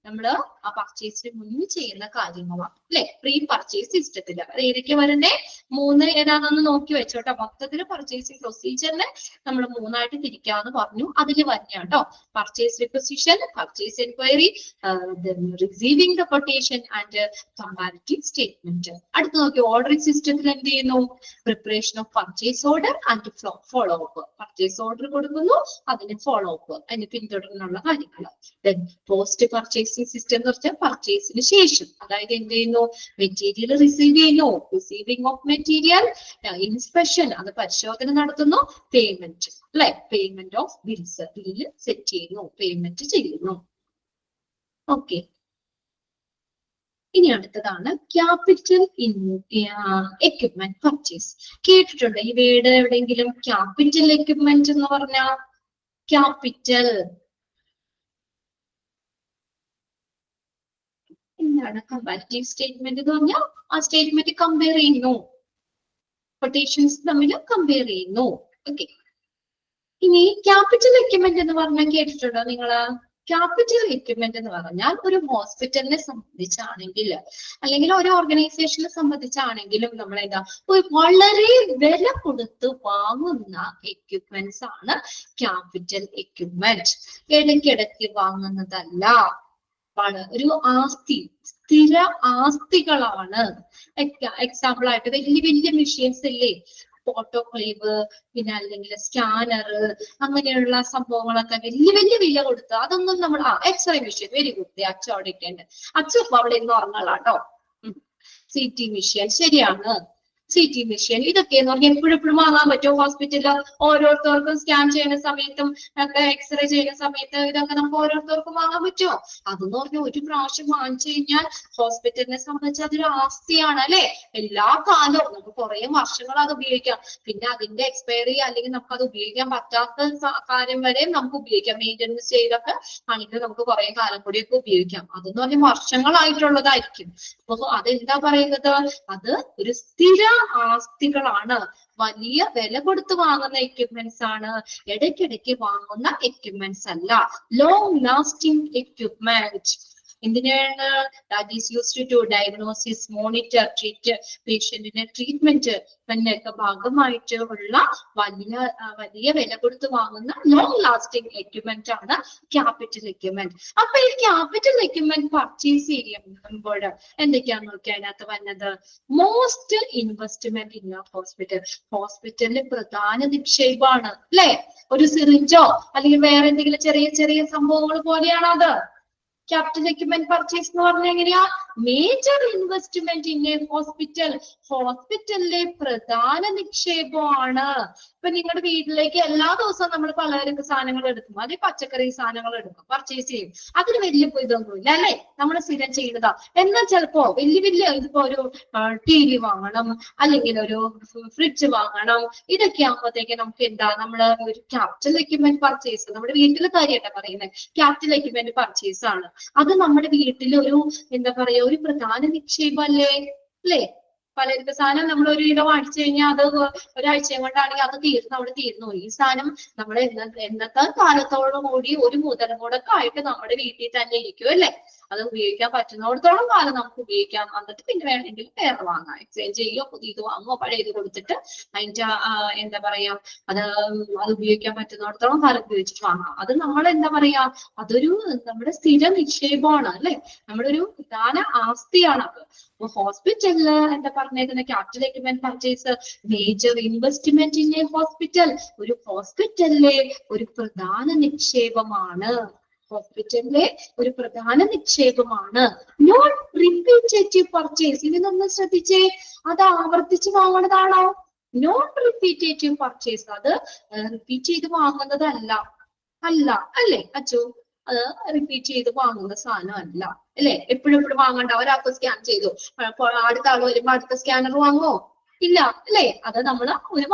നമ്മള് ആ പർച്ചേസിന് മുന്നിൽ ചെയ്യുന്ന കാര്യങ്ങളാണ് അല്ലെ? പ്രീ പർച്ചേസ് സിസ്റ്റത്തിൽ അത് ഏതൊക്കെ വരണ്ടേ? 3 ഏതാണെന്ന് നോക്കി വെച്ചോട്ടോ. മൊത്തത്തില് പർച്ചേസിംഗ് പ്രൊസീജിയറിനെ നമ്മൾ 3ആയിട്ട് തിരിക്കാന്ന് പറഞ്ഞു. അതിൽ വന്നെയാട്ടോ purchase requisition, purchase enquiry, receiving the quotation and comparative statement. അടുത്ത് നോക്കി, ഓർഡറിംഗ് സിസ്റ്റത്തിൽ എന്ത് ചെയ്യുന്നു? Preparation of purchase order and follow up. Purchase order കൊടുക്കുന്നു, അതിന് ഫോളോ അപ്പ്, അതിന് പിന്തുടർന്നുള്ള കാര്യങ്ങൾ. പോസ്റ്റ് പർച്ചേസിംഗ് സിസ്റ്റം എന്ന് പറഞ്ഞാൽ പർച്ചേസിന് ശേഷം, അതായത് എന്ത് ചെയ്യുന്നു? മെറ്റീരിയൽ റിസീവ് ചെയ്യുന്നു, റിസീവിംഗ് ഓഫ് മെറ്റീരിയൽ, ഇൻസ്പെക്ഷൻ, അത് പരിശോധന നടത്തുന്നു, പേയ്മെന്റ് അല്ലെ? Payment of bills, bill set ചെയ്യുന്നു, പേയ്മെന്റ് ചെയ്യുന്നു. ഓക്കെ. ഇനി അടുത്തതാണ് ക്യാപിറ്റൽ എക്യുപ്മെന്റ് പർച്ചേസ്. കേട്ടിട്ടുണ്ടോ ഈ വേർഡ് എവിടെയെങ്കിലും? ക്യാപിറ്റൽ എക്യുപ്മെന്റ് എന്ന് പറഞ്ഞാൽ ക്യാപിറ്റൽ എന്താണ്? കമ്പാരിറ്റീവ് സ്റ്റേറ്റ്മെന്റ് എന്ന് പറഞ്ഞാൽ ആ സ്റ്റേറ്റ്മെന്റ് കമ്പയർ ചെയ്യുന്നു, കൊട്ടേഷൻസ് തമ്മിൽ കമ്പയർ ചെയ്യുന്നു. ഓക്കെ. ഇനി ക്യാപിറ്റൽ എക്യുപ്മെന്റ് എന്ന് പറഞ്ഞാൽ കേട്ടിട്ടുണ്ടോ നിങ്ങള്? ക്യാപിറ്റൽ എക്യുപ്മെന്റ് എന്ന് പറഞ്ഞാൽ ഒരു ഹോസ്പിറ്റലിനെ സംബന്ധിച്ചാണെങ്കിൽ അല്ലെങ്കിൽ ഒരു ഓർഗനൈസേഷനെ സംബന്ധിച്ചാണെങ്കിലും നമ്മൾ എന്താ വളരെ വില കൊടുത്ത് വാങ്ങുന്ന എക്യുപ്മെന്റ്സ് ആണ് ക്യാപിറ്റൽ എക്യുപ്മെന്റ്. ഇടയ്ക്കിടയ്ക്ക് വാങ്ങുന്നതല്ല, ഒരു ആസ്തി, സ്ഥിര ആസ്തികളാണ്. എക്സാമ്പിൾ ആയിട്ട് വലിയ വലിയ മെഷീൻസ് ഇല്ലേ, ഓട്ടോക്ലേവ്, പിന്നെ അല്ലെങ്കിൽ സ്കാനർ, അങ്ങനെയുള്ള സംഭവങ്ങളൊക്കെ വലിയ വലിയ വില കൊടുത്ത് അതൊന്നും നമ്മൾ എക്സ്റേ മെഷീൻ, വെരി ഗുഡ്, അച്ഛ അവിടെ ഇട്ടുണ്ട്, അച്ഛ ഇപ്പൊ അവിടെ ഇന്ന് ഉറങ്ങാട്ടോ. CT മെഷീൻ ശരിയാണ്, CT മെഷീൻ ഇതൊക്കെ എന്ന് പറഞ്ഞാൽ എപ്പോഴും വാങ്ങാൻ പറ്റുമോ ഹോസ്പിറ്റലിൽ? ഓരോരുത്തർക്കും സ്കാൻ ചെയ്യുന്ന സമയത്തും ഒക്കെ എക്സ്റേ ചെയ്യുന്ന സമയത്ത് ഇതൊക്കെ നമുക്ക് ഓരോരുത്തർക്കും വാങ്ങാൻ പറ്റുമോ? അതെന്ന് പറഞ്ഞാൽ ഒരു പ്രാവശ്യം വാങ്ങിച്ചു കഴിഞ്ഞാൽ ഹോസ്പിറ്റലിനെ സംബന്ധിച്ച് അതൊരു ആസ്തിയാണ് അല്ലെ. എല്ലാ കാലവും നമുക്ക് കുറെ വർഷങ്ങൾ അത് ഉപയോഗിക്കാം. പിന്നെ അതിന്റെ എക്സ്പയറി അല്ലെങ്കിൽ നമുക്ക് അത് ഉപയോഗിക്കാൻ പറ്റാത്ത കാര്യം വരെ നമുക്ക് ഉപയോഗിക്കാം. മെയിൻ്റെനൻസ് ചെയ്തൊക്കെ ആണെങ്കിൽ നമുക്ക് കുറെ കാലം കൂടിയൊക്കെ ഉപയോഗിക്കാം. അതെന്ന് പറഞ്ഞാൽ വർഷങ്ങളായിട്ടുള്ളതായിരിക്കും. അപ്പൊ അതെന്താ പറയുന്നത്? അത് ഒരു സ്ഥിര ആസ്തികളാണ്, വലിയ വില കൊടുത്ത് വാങ്ങുന്ന എക്യുപ്മെന്റ്സ് ആണ്, ഇടയ്ക്കിടയ്ക്ക് വാങ്ങുന്ന എക്യുപ്മെന്റ്സ് അല്ല. ലോങ് ലാസ്റ്റിംഗ് എക്യുപ്മെന്റ് എന്തിനാണ്? That is used to diagnosis, monitor, treat പേഷ്യന്റിന്റെ ട്രീറ്റ്മെന്റ് ഒക്കെ ഭാഗമായിട്ട് ഉള്ള വലിയ വില കൊടുത്ത് വാങ്ങുന്ന ലോങ് ലാസ്റ്റിംഗ് എക്യുപ്മെന്റ് ആണ് ക്യാപിറ്റൽ എക്യുപ്മെന്റ്. അപ്പൊ ഈ ക്യാപിറ്റൽ എക്യുപ്മെന്റ് പർച്ചേസ് ചെയ്യുമ്പോൾ എന്തൊക്കെയാന്ന് നോക്കിയാൽ അതിനകത്ത് വന്നത്? മോസ്റ്റ് ഇൻവെസ്റ്റ്മെന്റ് ഇൻ ഹോസ്പിറ്റൽ, ഹോസ്പിറ്റലിൽ പ്രധാന നിക്ഷേപമാണ് അല്ലെ. ഒരു സിറിഞ്ചോ അല്ലെങ്കിൽ വേറെ എന്തെങ്കിലും ചെറിയ ചെറിയ സംഭവങ്ങൾ പോലെയാണോ അത്? ക്യാപിറ്റൽ എക്യുപ്മെന്റ് പർച്ചേസ് എന്ന് പറഞ്ഞാൽ എങ്ങനെയാ? Major investment in a hospital, ഹോസ്പിറ്റലിലെ പ്രധാന നിക്ഷേപമാണ്. ഇപ്പൊ നിങ്ങളുടെ വീട്ടിലേക്ക് എല്ലാ ദിവസവും നമ്മൾ പലചരക്ക് സാധനങ്ങൾ എടുക്കും, അതേ പച്ചക്കറി സാധനങ്ങൾ എടുക്കും, പർച്ചേസ് ചെയ്യും. അതിന് വലിയ ഇതൊന്നുമില്ല അല്ലെ, നമ്മൾ സ്ഥിരം ചെയ്യുന്നതാ. എന്നാൽ ചിലപ്പോ വലിയ ഇതിപ്പോ ഒരു TV വാങ്ങണം, അല്ലെങ്കിൽ ഒരു ഫ്രിഡ്ജ് വാങ്ങണം, ഇതൊക്കെ ആകുമ്പോഴത്തേക്ക് നമുക്ക് എന്താ, നമ്മള് ഒരു ക്യാപിറ്റൽ എക്യുപ്മെന്റ് പർച്ചേസ്, നമ്മുടെ വീട്ടിലെ കാര്യമായിട്ടാ പറയുന്നത്, ക്യാപിറ്റൽ എക്യുപ്മെന്റ് പർച്ചേസ് ആണ്. അത് നമ്മുടെ വീട്ടിൽ ഒരു എന്താ പറയാ, ഒരു പ്രധാന നിക്ഷേപല്ലേ അല്ലേ. പലചരക്ക് സാധനം നമ്മൾ ഒരു കിലോ വാങ്ങിച്ചു കഴിഞ്ഞാൽ അത് ഒരാഴ്ചയും കൊണ്ടാണെങ്കിൽ അത് അവിടെ തീർന്നു. ഈ സാധനം നമ്മൾ എന്നത്തെ കാലത്തോടും കൂടി ഒരു മുതൽമുടക്ക് ആയിട്ട് നമ്മുടെ വീട്ടിൽ തന്നെ ഇരിക്കും അല്ലെ. അത് ഉപയോഗിക്കാൻ പറ്റുന്നിടത്തോളം കാലം നമുക്ക് ഉപയോഗിക്കാം. എന്നിട്ട് പിന്നെ വേണമെങ്കിൽ വേറെ വാങ്ങാം, എക്സ്ചേഞ്ച് ചെയ്യോ, പുതിയത് വാങ്ങുമോ, പഴയത് കൊടുത്തിട്ട് അതിന്റെ എന്താ പറയാ, അത് ഉപയോഗിക്കാൻ പറ്റുന്നിടത്തോളം കാലം ഉപയോഗിച്ചിട്ട് വാങ്ങാം. അത് നമ്മൾ എന്താ പറയാ, അതൊരു നമ്മുടെ സ്ഥിര നിക്ഷേപമാണ് അല്ലെ, നമ്മുടെ ഒരു പ്രധാന ആസ്തിയാണ് അത്. അപ്പൊ ഹോസ്പിറ്റലില് എന്താ പറഞ്ഞേക്കുന്ന capital equipment purchase major investment in a hospital, ഒരു ഹോസ്പിറ്റലിലെ ഒരു പ്രധാന നിക്ഷേപമാണ്. ഹോസ്പിറ്റലിലെ ഒരു പ്രധാന നിക്ഷേപമാണ്. നോൺ റിപ്പീറ്റേറ്റീവ് പർച്ചേസ്, ഇതിനൊന്ന് ശ്രദ്ധിച്ചേ, അത് ആവർത്തിച്ച് വാങ്ങുന്നതാണോ? നോൺ റിപ്പീറ്റേറ്റീവ് പർച്ചേസ്, അത് റിപ്പീറ്റ് ചെയ്ത് വാങ്ങുന്നതല്ല അല്ലേ അച്ചു? അത് റിപ്പീറ്റ് ചെയ്ത് വാങ്ങുന്ന സാധനം അല്ല അല്ലെ. എപ്പോഴും വാങ്ങണ്ട. ഒരാൾക്ക് സ്കാൻ ചെയ്തു, അടുത്ത ആൾ വരുമ്പോ അടുത്ത സ്കാനർ വാങ്ങുമോ? ഇല്ല അല്ലെ. അത് നമ്മൾ ഒരു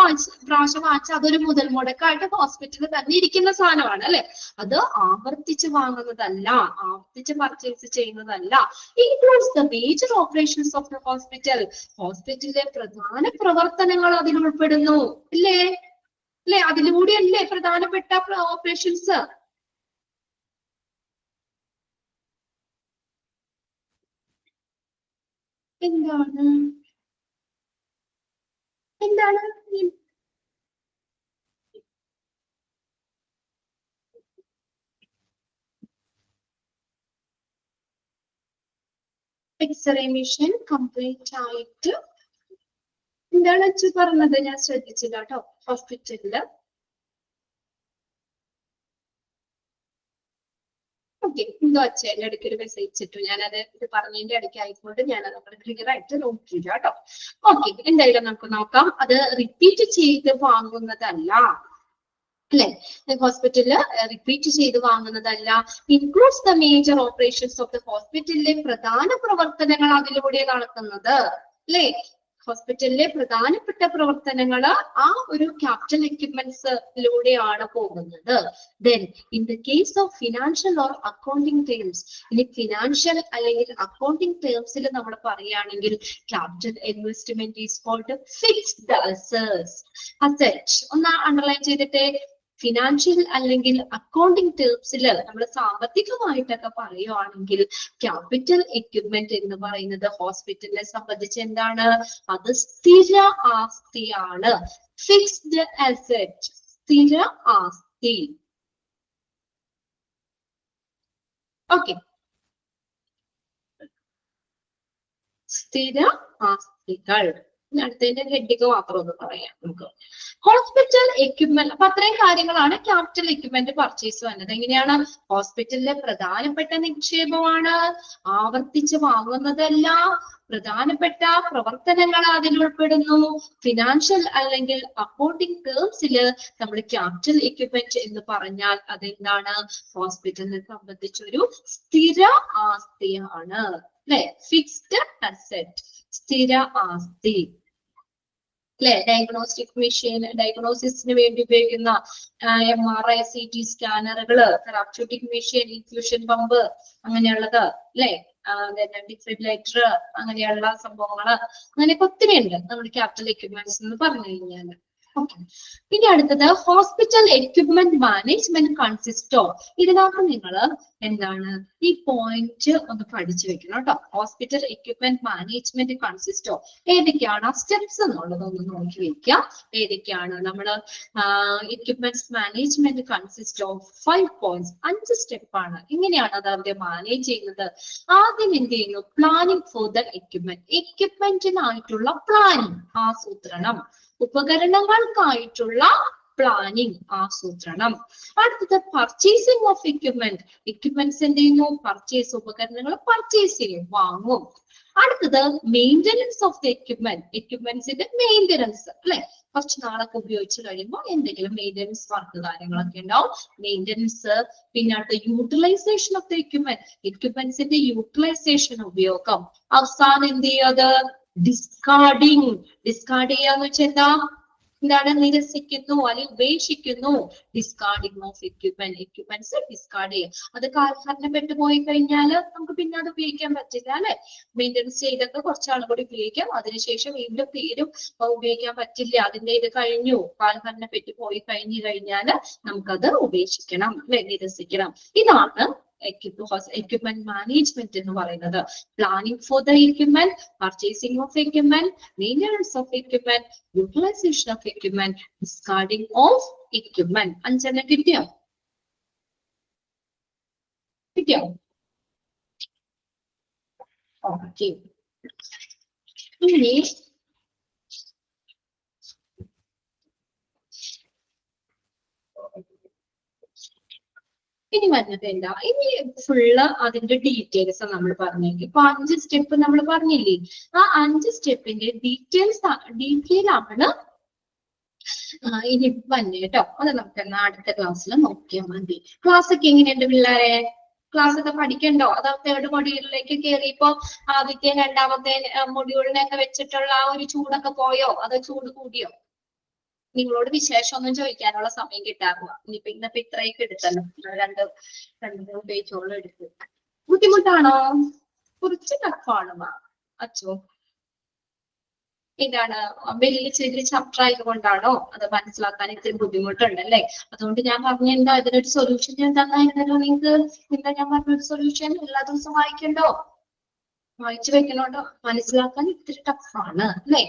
പ്രാവശ്യം വാങ്ങിച്ച അതൊരു മുതൽ മുടക്കായിട്ട് ഹോസ്പിറ്റലിൽ തന്നെ ഇരിക്കുന്ന സാധനമാണ് അല്ലെ. അത് ആവർത്തിച്ച് വാങ്ങുന്നതല്ല, ആവർത്തിച്ച് പർച്ചേസ് ചെയ്യുന്നതല്ല. Includes the major operations of the hospital, ഹോസ്പിറ്റലിലെ പ്രധാന പ്രവർത്തനങ്ങൾ അതിൽ ഉൾപ്പെടുന്നു അല്ലേ. അതിലൂടെയല്ലേ പ്രധാനപ്പെട്ട ഓപ്പറേഷൻസ്. എന്താണ് എക്സ്റേ മെഷീൻ കംപ്ലീറ്റ് ആയിട്ട് എന്താണ് അച്ഛൻ പറഞ്ഞത്? ഞാൻ ശ്രദ്ധിച്ചില്ല കേട്ടോ. ഹോസ്പിറ്റലില് ഓക്കെ, എന്തോ അച്ഛൻ എന്റെ ഇടയ്ക്ക് ഒരു മെസ്സേജ് ഇട്ടു, ഞാനത് ഇത് പറഞ്ഞതിന്റെ ഇടയ്ക്ക് ആയിക്കൊണ്ട് ഞാനത് നമ്മൾ ക്ലിയർ ആയിട്ട് നോക്കിയില്ല കേട്ടോ. ഓക്കെ, എന്തായാലും നമുക്ക് നോക്കാം. അത് റിപ്പീറ്റ് ചെയ്ത് വാങ്ങുന്നതല്ല അല്ലെ. ഹോസ്പിറ്റലില് റിപ്പീറ്റ് ചെയ്ത് വാങ്ങുന്നതല്ല. Includes the major operations of the ഹോസ്പിറ്റലിലെ പ്രധാന പ്രവർത്തനങ്ങൾ അതിലൂടെ നടക്കുന്നത് അല്ലെ. ഹോസ്പിറ്റലിലെ പ്രധാനപ്പെട്ട പ്രവർത്തനങ്ങൾ ആ ഒരു ക്യാപിറ്റൽ എക്യുപ്മെന്റ്സിലൂടെയാണ് പോകുന്നത്. Then in the case of financial or accounting terms, ഇനി ഫിനാൻഷ്യൽ അല്ലെങ്കിൽ അക്കൗണ്ടിങ് ടേംസിൽ നമ്മൾ പറയുകയാണെങ്കിൽ capital investment is called fixed asset. ഒന്ന് അണ്ടർലൈൻ ചെയ്തിട്ട്, ഫിനാൻഷ്യൽ അല്ലെങ്കിൽ അക്കൗണ്ടിങ് ടേംസിൽ നമ്മൾ സാമ്പത്തികമായിട്ടൊക്കെ പറയുവാണെങ്കിൽ ക്യാപിറ്റൽ എക്യുപ്മെന്റ് എന്ന് പറയുന്നത് ഹോസ്പിറ്റലിനെ സംബന്ധിച്ച് എന്താണ്? അത് സ്ഥിര ആസ്തിയാണ്. ഫിക്സ്ഡ് അസറ്റ്, സ്ഥിര ആസ്തി. ഓക്കെ, സ്ഥിര ആസ്തികൾ. അടുത്തതിന്റെ ഹെഡിങ് മാത്രം ഒന്ന് പറയാം നമുക്ക്. ഹോസ്പിറ്റൽ എക്യുപ്മെന്റ്, അപ്പൊ അത്രയും കാര്യങ്ങളാണ് ക്യാപിറ്റൽ എക്യുപ്മെന്റ് പർച്ചേസ് വന്നത്. എങ്ങനെയാണ്? ഹോസ്പിറ്റലിലെ പ്രധാനപ്പെട്ട നിക്ഷേപമാണ്, ആവർത്തിച്ച് വാങ്ങുന്നതല്ല, പ്രധാനപ്പെട്ട പ്രവർത്തനങ്ങൾ അതിൽ ഉൾപ്പെടുന്നു. ഫിനാൻഷ്യൽ അല്ലെങ്കിൽ അക്കൗണ്ടിങ് ടേംസിൽ നമ്മൾ ക്യാപിറ്റൽ എക്യുപ്മെന്റ് എന്ന് പറഞ്ഞാൽ അതെന്താണ്? ഹോസ്പിറ്റലിനെ സംബന്ധിച്ചൊരു സ്ഥിര ആസ്തിയാണ്, അല്ലെ? ഫിക്സ്ഡ് അസറ്റ്, സ്ഥിര ആസ്തി, അല്ലെ? ഡയഗ്നോസ്റ്റിക് മെഷീൻ, ഡയഗ്നോസിസിന് വേണ്ടി ഉപയോഗിക്കുന്ന MRI, CT സ്കാനറുകള്, തെറാപ്യൂട്ടിക് മെഷീൻ, ഇൻഫ്യൂഷൻ പമ്പ്, അങ്ങനെയുള്ളത്, അല്ലെ? ഡിഫിബ്രിലേറ്റർ, അങ്ങനെയുള്ള സംഭവങ്ങള്, അങ്ങനെയൊക്കെ ഒത്തിരി ഉണ്ട് നമ്മുടെ ക്യാപിറ്റൽ എക്യുപ്മെന്റ്സ് എന്ന് പറഞ്ഞു കഴിഞ്ഞാൽ. ഓക്കെ, ഇനി അടുത്തത് ഹോസ്പിറ്റൽ എക്യുപ്മെന്റ് മാനേജ്മെന്റ് കൺസിസ്റ്റോ. ഇതിനകത്ത് നിങ്ങൾ എന്താണ് ഈ പോയിന്റ് ഒന്ന് പഠിച്ചു വെക്കണം കേട്ടോ. ഹോസ്പിറ്റൽ എക്യുപ്മെന്റ് മാനേജ്മെന്റ് കൺസിസ്റ്റോ, ഏതൊക്കെയാണ് ആ സ്റ്റെപ്സ് എന്നുള്ളത് ഒന്ന് നോക്കി വെക്കുക. ഏതൊക്കെയാണ് നമ്മള് equipments management consist of 5 points, 5 സ്റ്റെപ്പാണ്. എങ്ങനെയാണ് അത് അവരെ മാനേജ് ചെയ്യുന്നത്? ആദ്യം എന്ത് ചെയ്യുന്നു? പ്ലാനിങ് ഫോർ ദ എക്യുപ്മെന്റ്, എക്യുപ്മെന്റിനായിട്ടുള്ള പ്ലാനിങ്, ആസൂത്രണം, ഉപകരണങ്ങൾക്കായിട്ടുള്ള പ്ലാനിങ്, ആസൂത്രണം. അടുത്തത് പർച്ചേസിംഗ് ഓഫ് എക്യുപ്മെന്റ്, എക്യുപ്മെന്റ്സ് എന്ത് ചെയ്യുന്നു? പർച്ചേസ്, ഉപകരണങ്ങൾ പർച്ചേസ് ചെയ്യും, വാങ്ങും. അടുത്തത് മെയിൻ്റനൻസ് ഓഫ് ദ എക്യുപ്മെന്റ്, എക്യുപ്മെന്റ്സിന്റെ മെയിൻ്റനൻസ്, അല്ലെ? കുറച്ച് നാളൊക്കെ ഉപയോഗിച്ച് കഴിയുമ്പോൾ എന്തെങ്കിലും മെയിൻ്റനൻസ് വർക്ക് കാര്യങ്ങളൊക്കെ ഉണ്ടാവും, മെയിൻ്റനൻസ്. പിന്നെ അടുത്ത യൂട്ടിലൈസേഷൻ ഓഫ് ദ എക്യുപ്മെന്റ്, എക്യുപ്മെന്റ്സിന്റെ യൂട്ടിലൈസേഷൻ, ഉപയോഗം. അവസാനം എന്ത് ചെയ്യാത്? ഡിസ്കാർഡിങ്, ഡിസ്കാർഡ് ചെയ്യാന്ന് വെച്ചാൽ എന്താ? എന്താണ്? നിരസിക്കുന്നു അല്ലെങ്കിൽ ഉപേക്ഷിക്കുന്നു. Discarding of equipment, equipments discard ചെയ്യുക. അത് കാലഹരണപ്പെട്ടു പോയി കഴിഞ്ഞാൽ നമുക്ക് പിന്നെ അത് ഉപയോഗിക്കാൻ പറ്റില്ല, അല്ലെ? മെയിൻ്റനൻസ് ചെയ്തൊക്കെ കുറച്ചാൾ കൂടി ഉപയോഗിക്കാം, അതിനുശേഷം വീണ്ടും തീരും ഉപയോഗിക്കാൻ പറ്റില്ല, അതിന്റെ ഇത് കഴിഞ്ഞു, കാലഹരണപ്പെട്ടു പോയി കഴിഞ്ഞാൽ നമുക്കത് ഉപേക്ഷിക്കണം, അല്ലെ? നിരസിക്കണം. ഇതാണ് എക്യുപ്മെന്റ് മാനേജ്മെന്റ് എന്ന് പറയുന്നത്. Planning for the equipment, purchasing of equipment, maintenance of equipment, utilisation of equipment, discarding of equipment. 5 കിട്ടിയോ? കിട്ടിയോ? ഓക്കെ, ഇനി വരുന്നത് എന്താ? ഇനി ഫുള്ള് അതിന്റെ ഡീറ്റെയിൽസ് നമ്മൾ പറഞ്ഞേക്കും. ഇപ്പൊ 5 സ്റ്റെപ്പ് നമ്മൾ പറഞ്ഞില്ലേ? ആ 5 സ്റ്റെപ്പിന്റെ ഡീറ്റെയിൽ ആണ് ഇനി വന്നെ കേട്ടോ. അത് നമുക്ക് അടുത്ത ക്ലാസ്സിൽ നോക്കിയാൽ മതി. ക്ലാസ് ഒക്കെ എങ്ങനെയുണ്ട് പിള്ളേരെ? ക്ലാസ് ഒക്കെ പഠിക്കണ്ടോ? അതോ തേർഡ് മൊഡ്യൂളിലേക്ക് കയറിയപ്പോ ആദ്യത്തെ രണ്ടാമത്തെ മൊഡ്യൂളിനെയൊക്കെ വെച്ചിട്ടുള്ള ആ ഒരു ചൂടൊക്കെ പോയോ? അതോ ചൂട് കൂടിയോ? നിങ്ങളോട് വിശേഷം ഒന്നും ചോദിക്കാനുള്ള സമയം കിട്ടാറില്ല. ഇന്നിപ്പോ ഇത്രയൊക്കെ എടുത്തല്ലോ, രണ്ട് പേജോളം എടുത്ത്. ബുദ്ധിമുട്ടാണോ? കുറച്ച് ടഫാണ് അച്ചോ. ഇതാണ് വലിയ ചെറിയ ചാപ്റ്റർ ആയതുകൊണ്ടാണോ അത് മനസ്സിലാക്കാൻ ഇത്തിരി ബുദ്ധിമുട്ടുണ്ടല്ലേ? അതുകൊണ്ട് ഞാൻ പറഞ്ഞ എന്താ, ഇതിനൊരു സൊല്യൂഷൻ ഞാൻ തന്നായിരുന്നല്ലോ നിങ്ങൾക്ക്. എന്താ ഞാൻ പറഞ്ഞൊരു സൊല്യൂഷൻ? എല്ലാ ദിവസവും വായിക്കണ്ടോ? വായിച്ചു വെക്കണോട്ടോ. മനസ്സിലാക്കാൻ ഇത്തിരി ടഫാണ്, അല്ലേ?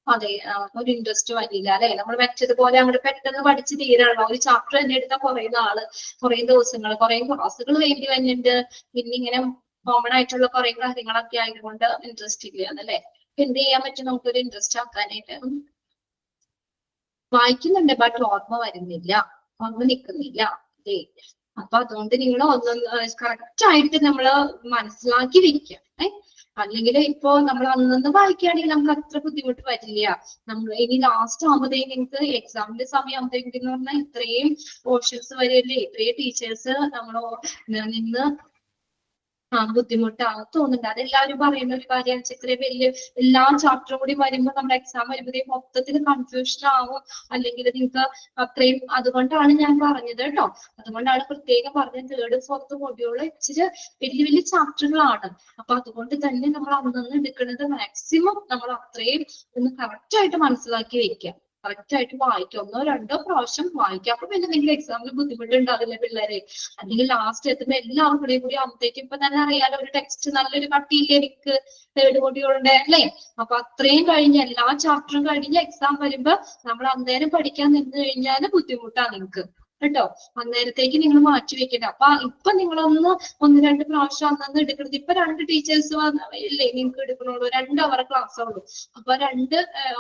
അതെ, ഒരു ഇൻട്രസ്റ്റ് വരില്ല, അല്ലെ? നമ്മൾ വെച്ചതുപോലെ അങ്ങോട്ട് പെട്ടെന്ന് പഠിച്ച് തീരാണല്ലോ. ഒരു ചാപ്റ്റർ തന്നെ എടുത്താൽ കുറെ ദിവസങ്ങൾ, കുറെ ക്ലാസ്സുകൾ വേണ്ടി വരുന്നുണ്ട്. പിന്നെ ഇങ്ങനെ കോമൺ ആയിട്ടുള്ള കുറെ കാര്യങ്ങളൊക്കെ ആയതുകൊണ്ട് ഇൻട്രസ്റ്റ് ഇല്ല, അല്ലേ? എന്ത് ചെയ്യാൻ പറ്റും നമുക്കൊരു ഇൻട്രസ്റ്റ് ആക്കാനായിട്ട്? വായിക്കുന്നുണ്ട്, ബട്ട് ഓർമ്മ വരുന്നില്ല, ഓർമ്മ നിൽക്കുന്നില്ല, അല്ലേ? അപ്പൊ അതുകൊണ്ട് നിങ്ങൾ കറക്റ്റ് ആയിട്ട് നമ്മള് മനസ്സിലാക്കി വെക്കുക. അല്ലെങ്കിൽ ഇപ്പോ നമ്മൾ അന്നന്ന് വായിക്കുകയാണെങ്കിൽ നമുക്ക് അത്ര ബുദ്ധിമുട്ട് വരില്ല. നമ്മൾ ഇനി ലാസ്റ്റ് ആകുമ്പോഴത്തേക്ക് നിങ്ങൾക്ക് എക്സാമിന്റെ സമയം ആകുമ്പോഴത്തേക്ക് എന്ന് പറഞ്ഞാൽ ഇത്രയും പോർഷൻസ് വരെയല്ലേ, ഇത്രയും ടീച്ചേഴ്സ് നമ്മൾ നിന്ന് ബുദ്ധിമുട്ടാകും തോന്നുന്നുണ്ട്. അതെല്ലാവരും പറയുന്ന ഒരു കാര്യമാണ്. ഇത്രയും വലിയ എല്ലാ ചാപ്റ്ററും കൂടി വരുമ്പോൾ നമ്മുടെ എക്സാം വരുമ്പോഴത്തേക്കും മൊത്തത്തിൽ കൺഫ്യൂഷൻ ആവും. അല്ലെങ്കിൽ നിങ്ങൾക്ക് അത്രയും, അതുകൊണ്ടാണ് ഞാൻ പറഞ്ഞത് കേട്ടോ. അതുകൊണ്ടാണ് പ്രത്യേകം പറഞ്ഞത്. 3rd 4th മൊഡ്യൂള് ഇച്ചിരി വലിയ ചാപ്റ്ററുകളാണ്. അപ്പൊ അതുകൊണ്ട് തന്നെ നമ്മൾ അന്നന്ന് എടുക്കുന്നത് മാക്സിമം നമ്മൾ അത്രയും ഒന്ന് കറക്റ്റ് ആയിട്ട് മനസ്സിലാക്കി വെക്കാം. കറക്റ്റ് ആയിട്ട് വായിക്കുക, 1-2 പ്രാവശ്യം വായിക്കുക. അപ്പൊ പിന്നെ നിങ്ങൾ എക്സാമിന് ബുദ്ധിമുട്ടുണ്ടാവില്ല പിള്ളേരെ. അല്ലെങ്കിൽ ലാസ്റ്റ് എത്തുമ്പോ എല്ലാവരും കൂടി ആകുമ്പോഴത്തേക്കും ഇപ്പൊ തന്നെ അറിയാലോ, ഒരു ടെക്സ്റ്റ് നല്ലൊരു കട്ടിയില്ലേ എനിക്ക് തേർഡ് മോഡ്യൂളിന്റെ അല്ലേ. അപ്പൊ അത്രയും കഴിഞ്ഞ് എല്ലാ ചാപ്റ്ററും കഴിഞ്ഞ് എക്സാം വരുമ്പോ നമ്മൾ അന്നേരം പഠിക്കാൻ നിന്ന് കഴിഞ്ഞാൽ ബുദ്ധിമുട്ടാണ് നിങ്ങൾക്ക് കേട്ടോ. അന്നേരത്തേക്ക് നിങ്ങൾ മാറ്റി വെക്കണ്ട. അപ്പൊ ഇപ്പൊ നിങ്ങളൊന്ന് 1-2 പ്രാവശ്യം അന്നന്ന് എടുക്കരുത്. ഇപ്പൊ 2 ടീച്ചേഴ്സ് ഇല്ലേ നിങ്ങൾക്ക് എടുക്കണുള്ളൂ, 2 അവർ ക്ലാസ് ഉള്ളൂ. അപ്പൊ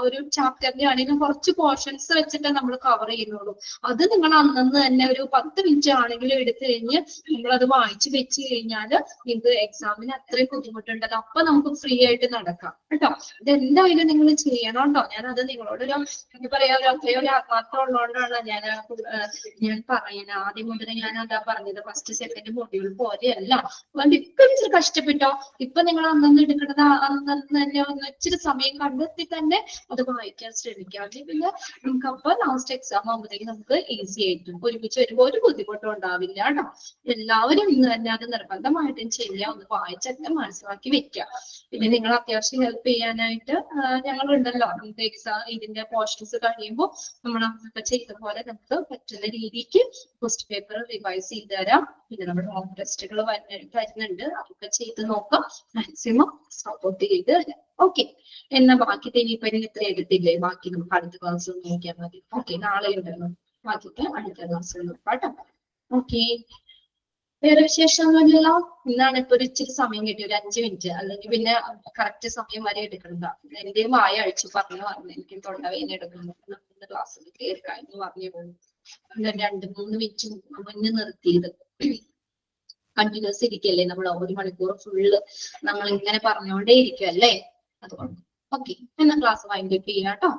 ഒരു ചാപ്റ്ററിന്റെ ആണെങ്കിലും കുറച്ച് പോർഷൻസ് വെച്ചിട്ട് നമ്മൾ കവർ ചെയ്യുന്നുള്ളൂ. അത് നിങ്ങൾ അന്നന്ന് തന്നെ ഒരു 10 മിനിറ്റ് ആണെങ്കിലും എടുത്തു കഴിഞ്ഞ് നിങ്ങളത് വായിച്ചു വെച്ച് കഴിഞ്ഞാൽ നിങ്ങൾക്ക് എക്സാമിന് അത്രയും ബുദ്ധിമുട്ടുണ്ടല്ലോ. അപ്പൊ നമുക്ക് ഫ്രീ ആയിട്ട് നടക്കാം കേട്ടോ. ഇതെന്തായാലും നിങ്ങൾ ചെയ്യണം കേട്ടോ. ഞാനത് നിങ്ങളോടൊരു എന്താ പറയാ, ഒരു ആത്മാർത്ഥം ഉള്ളതുകൊണ്ടാണ് ഞാൻ പറയുന്നത്. ആദ്യം മുതൽ ഞാൻ അതാ പറഞ്ഞത്, ഫസ്റ്റ് സെക്കൻഡ് മൊഡ്യൂൾ പോലെയല്ല. അതുകൊണ്ട് ഇപ്പൊ ഇച്ചിരി കഷ്ടപ്പെട്ടോ. ഇപ്പൊ നിങ്ങൾ അന്നന്ന് എടുക്കുന്നത് അന്നന്ന് തന്നെ ഒന്ന് ഇച്ചിരി സമയം കണ്ടെത്തി തന്നെ അത് വായിക്കാൻ ശ്രമിക്കുക. അല്ലെങ്കിൽ പിന്നെ നമുക്ക് അപ്പൊ ലാസ്റ്റ് എക്സാം ആകുമ്പോഴത്തേക്ക് നമുക്ക് ഈസി ആയിട്ടും ഒരുമിച്ച് വരുമ്പോൾ ഒരു ബുദ്ധിമുട്ടും ഉണ്ടാവില്ല കേട്ടോ. എല്ലാവരും ഇന്ന് തന്നെ അത് നിർബന്ധമായിട്ടും ചെയ്യുക, ഒന്ന് വായിച്ചൊക്കെ മനസ്സിലാക്കി വെക്കുക. പിന്നെ നിങ്ങൾ അത്യാവശ്യം ഹെൽപ്പ് ചെയ്യാനായിട്ട് ഞങ്ങളുണ്ടല്ലോ. നമുക്ക് എക്സാം ഇതിന്റെ പോർഷൻസ് കഴിയുമ്പോൾ നമ്മൾ അതൊക്കെ ചെയ്ത പോലെ നമുക്ക് പറ്റുന്ന രീതിക്ക് ക്വസ്റ്റ്യൻ പേപ്പർ റിവൈസ് ചെയ്ത് തരാം. പിന്നെ നമ്മുടെ മോക്ക് ടെസ്റ്റുകൾ വരുന്നുണ്ട്, അതൊക്കെ ചെയ്ത് നോക്കാം. മാക്സിമം സപ്പോർട്ട് ചെയ്ത് തരാം. ഓക്കെ, എന്നാ ബാക്കി ഇനിയിപ്പോ ഇത്ര എടുത്തില്ലേ, ബാക്കി നമുക്ക് അടുത്ത ക്ലാസ് നോക്കിയാൽ മതി. ഓക്കെ, നാളെ ഉണ്ടല്ലോ ബാക്കിക്ക് അടുത്ത ക്ലാസ് നോക്കാം കേട്ടോ. ഓക്കെ, വേറെ വിശേഷമൊന്നുമില്ലല്ലോ. ഇന്നാണ് ഇപ്പൊ ഒരു ഇച്ചിരി സമയം കിട്ടി, ഒരു 5 മിനിറ്റ്. അല്ലെങ്കിൽ പിന്നെ കറക്റ്റ് സമയം വരെ എടുക്കണ്ട. എന്റെ വായ അഴിച്ചു പറഞ്ഞു എനിക്ക് തൊണ്ടവേദന എടുക്കുന്നു, ക്ലാസ്സിൽ കയറിക്കാന്ന് പറഞ്ഞു പോകും. 2-3 മിനിറ്റ് മുന്നേ നിർത്തിയത്. കണ്ടിന്യൂസ് ഇരിക്കല്ലേ നമ്മൾ, 1 മണിക്കൂർ ഫുള്ള് നമ്മൾ ഇങ്ങനെ പറഞ്ഞുകൊണ്ടേ ഇരിക്കും അല്ലേ. അതുകൊണ്ട് ഓക്കെ, എന്നാ ക്ലാസ് വൈൻഡ് അപ്പ് ചെയ്യാം കേട്ടോ.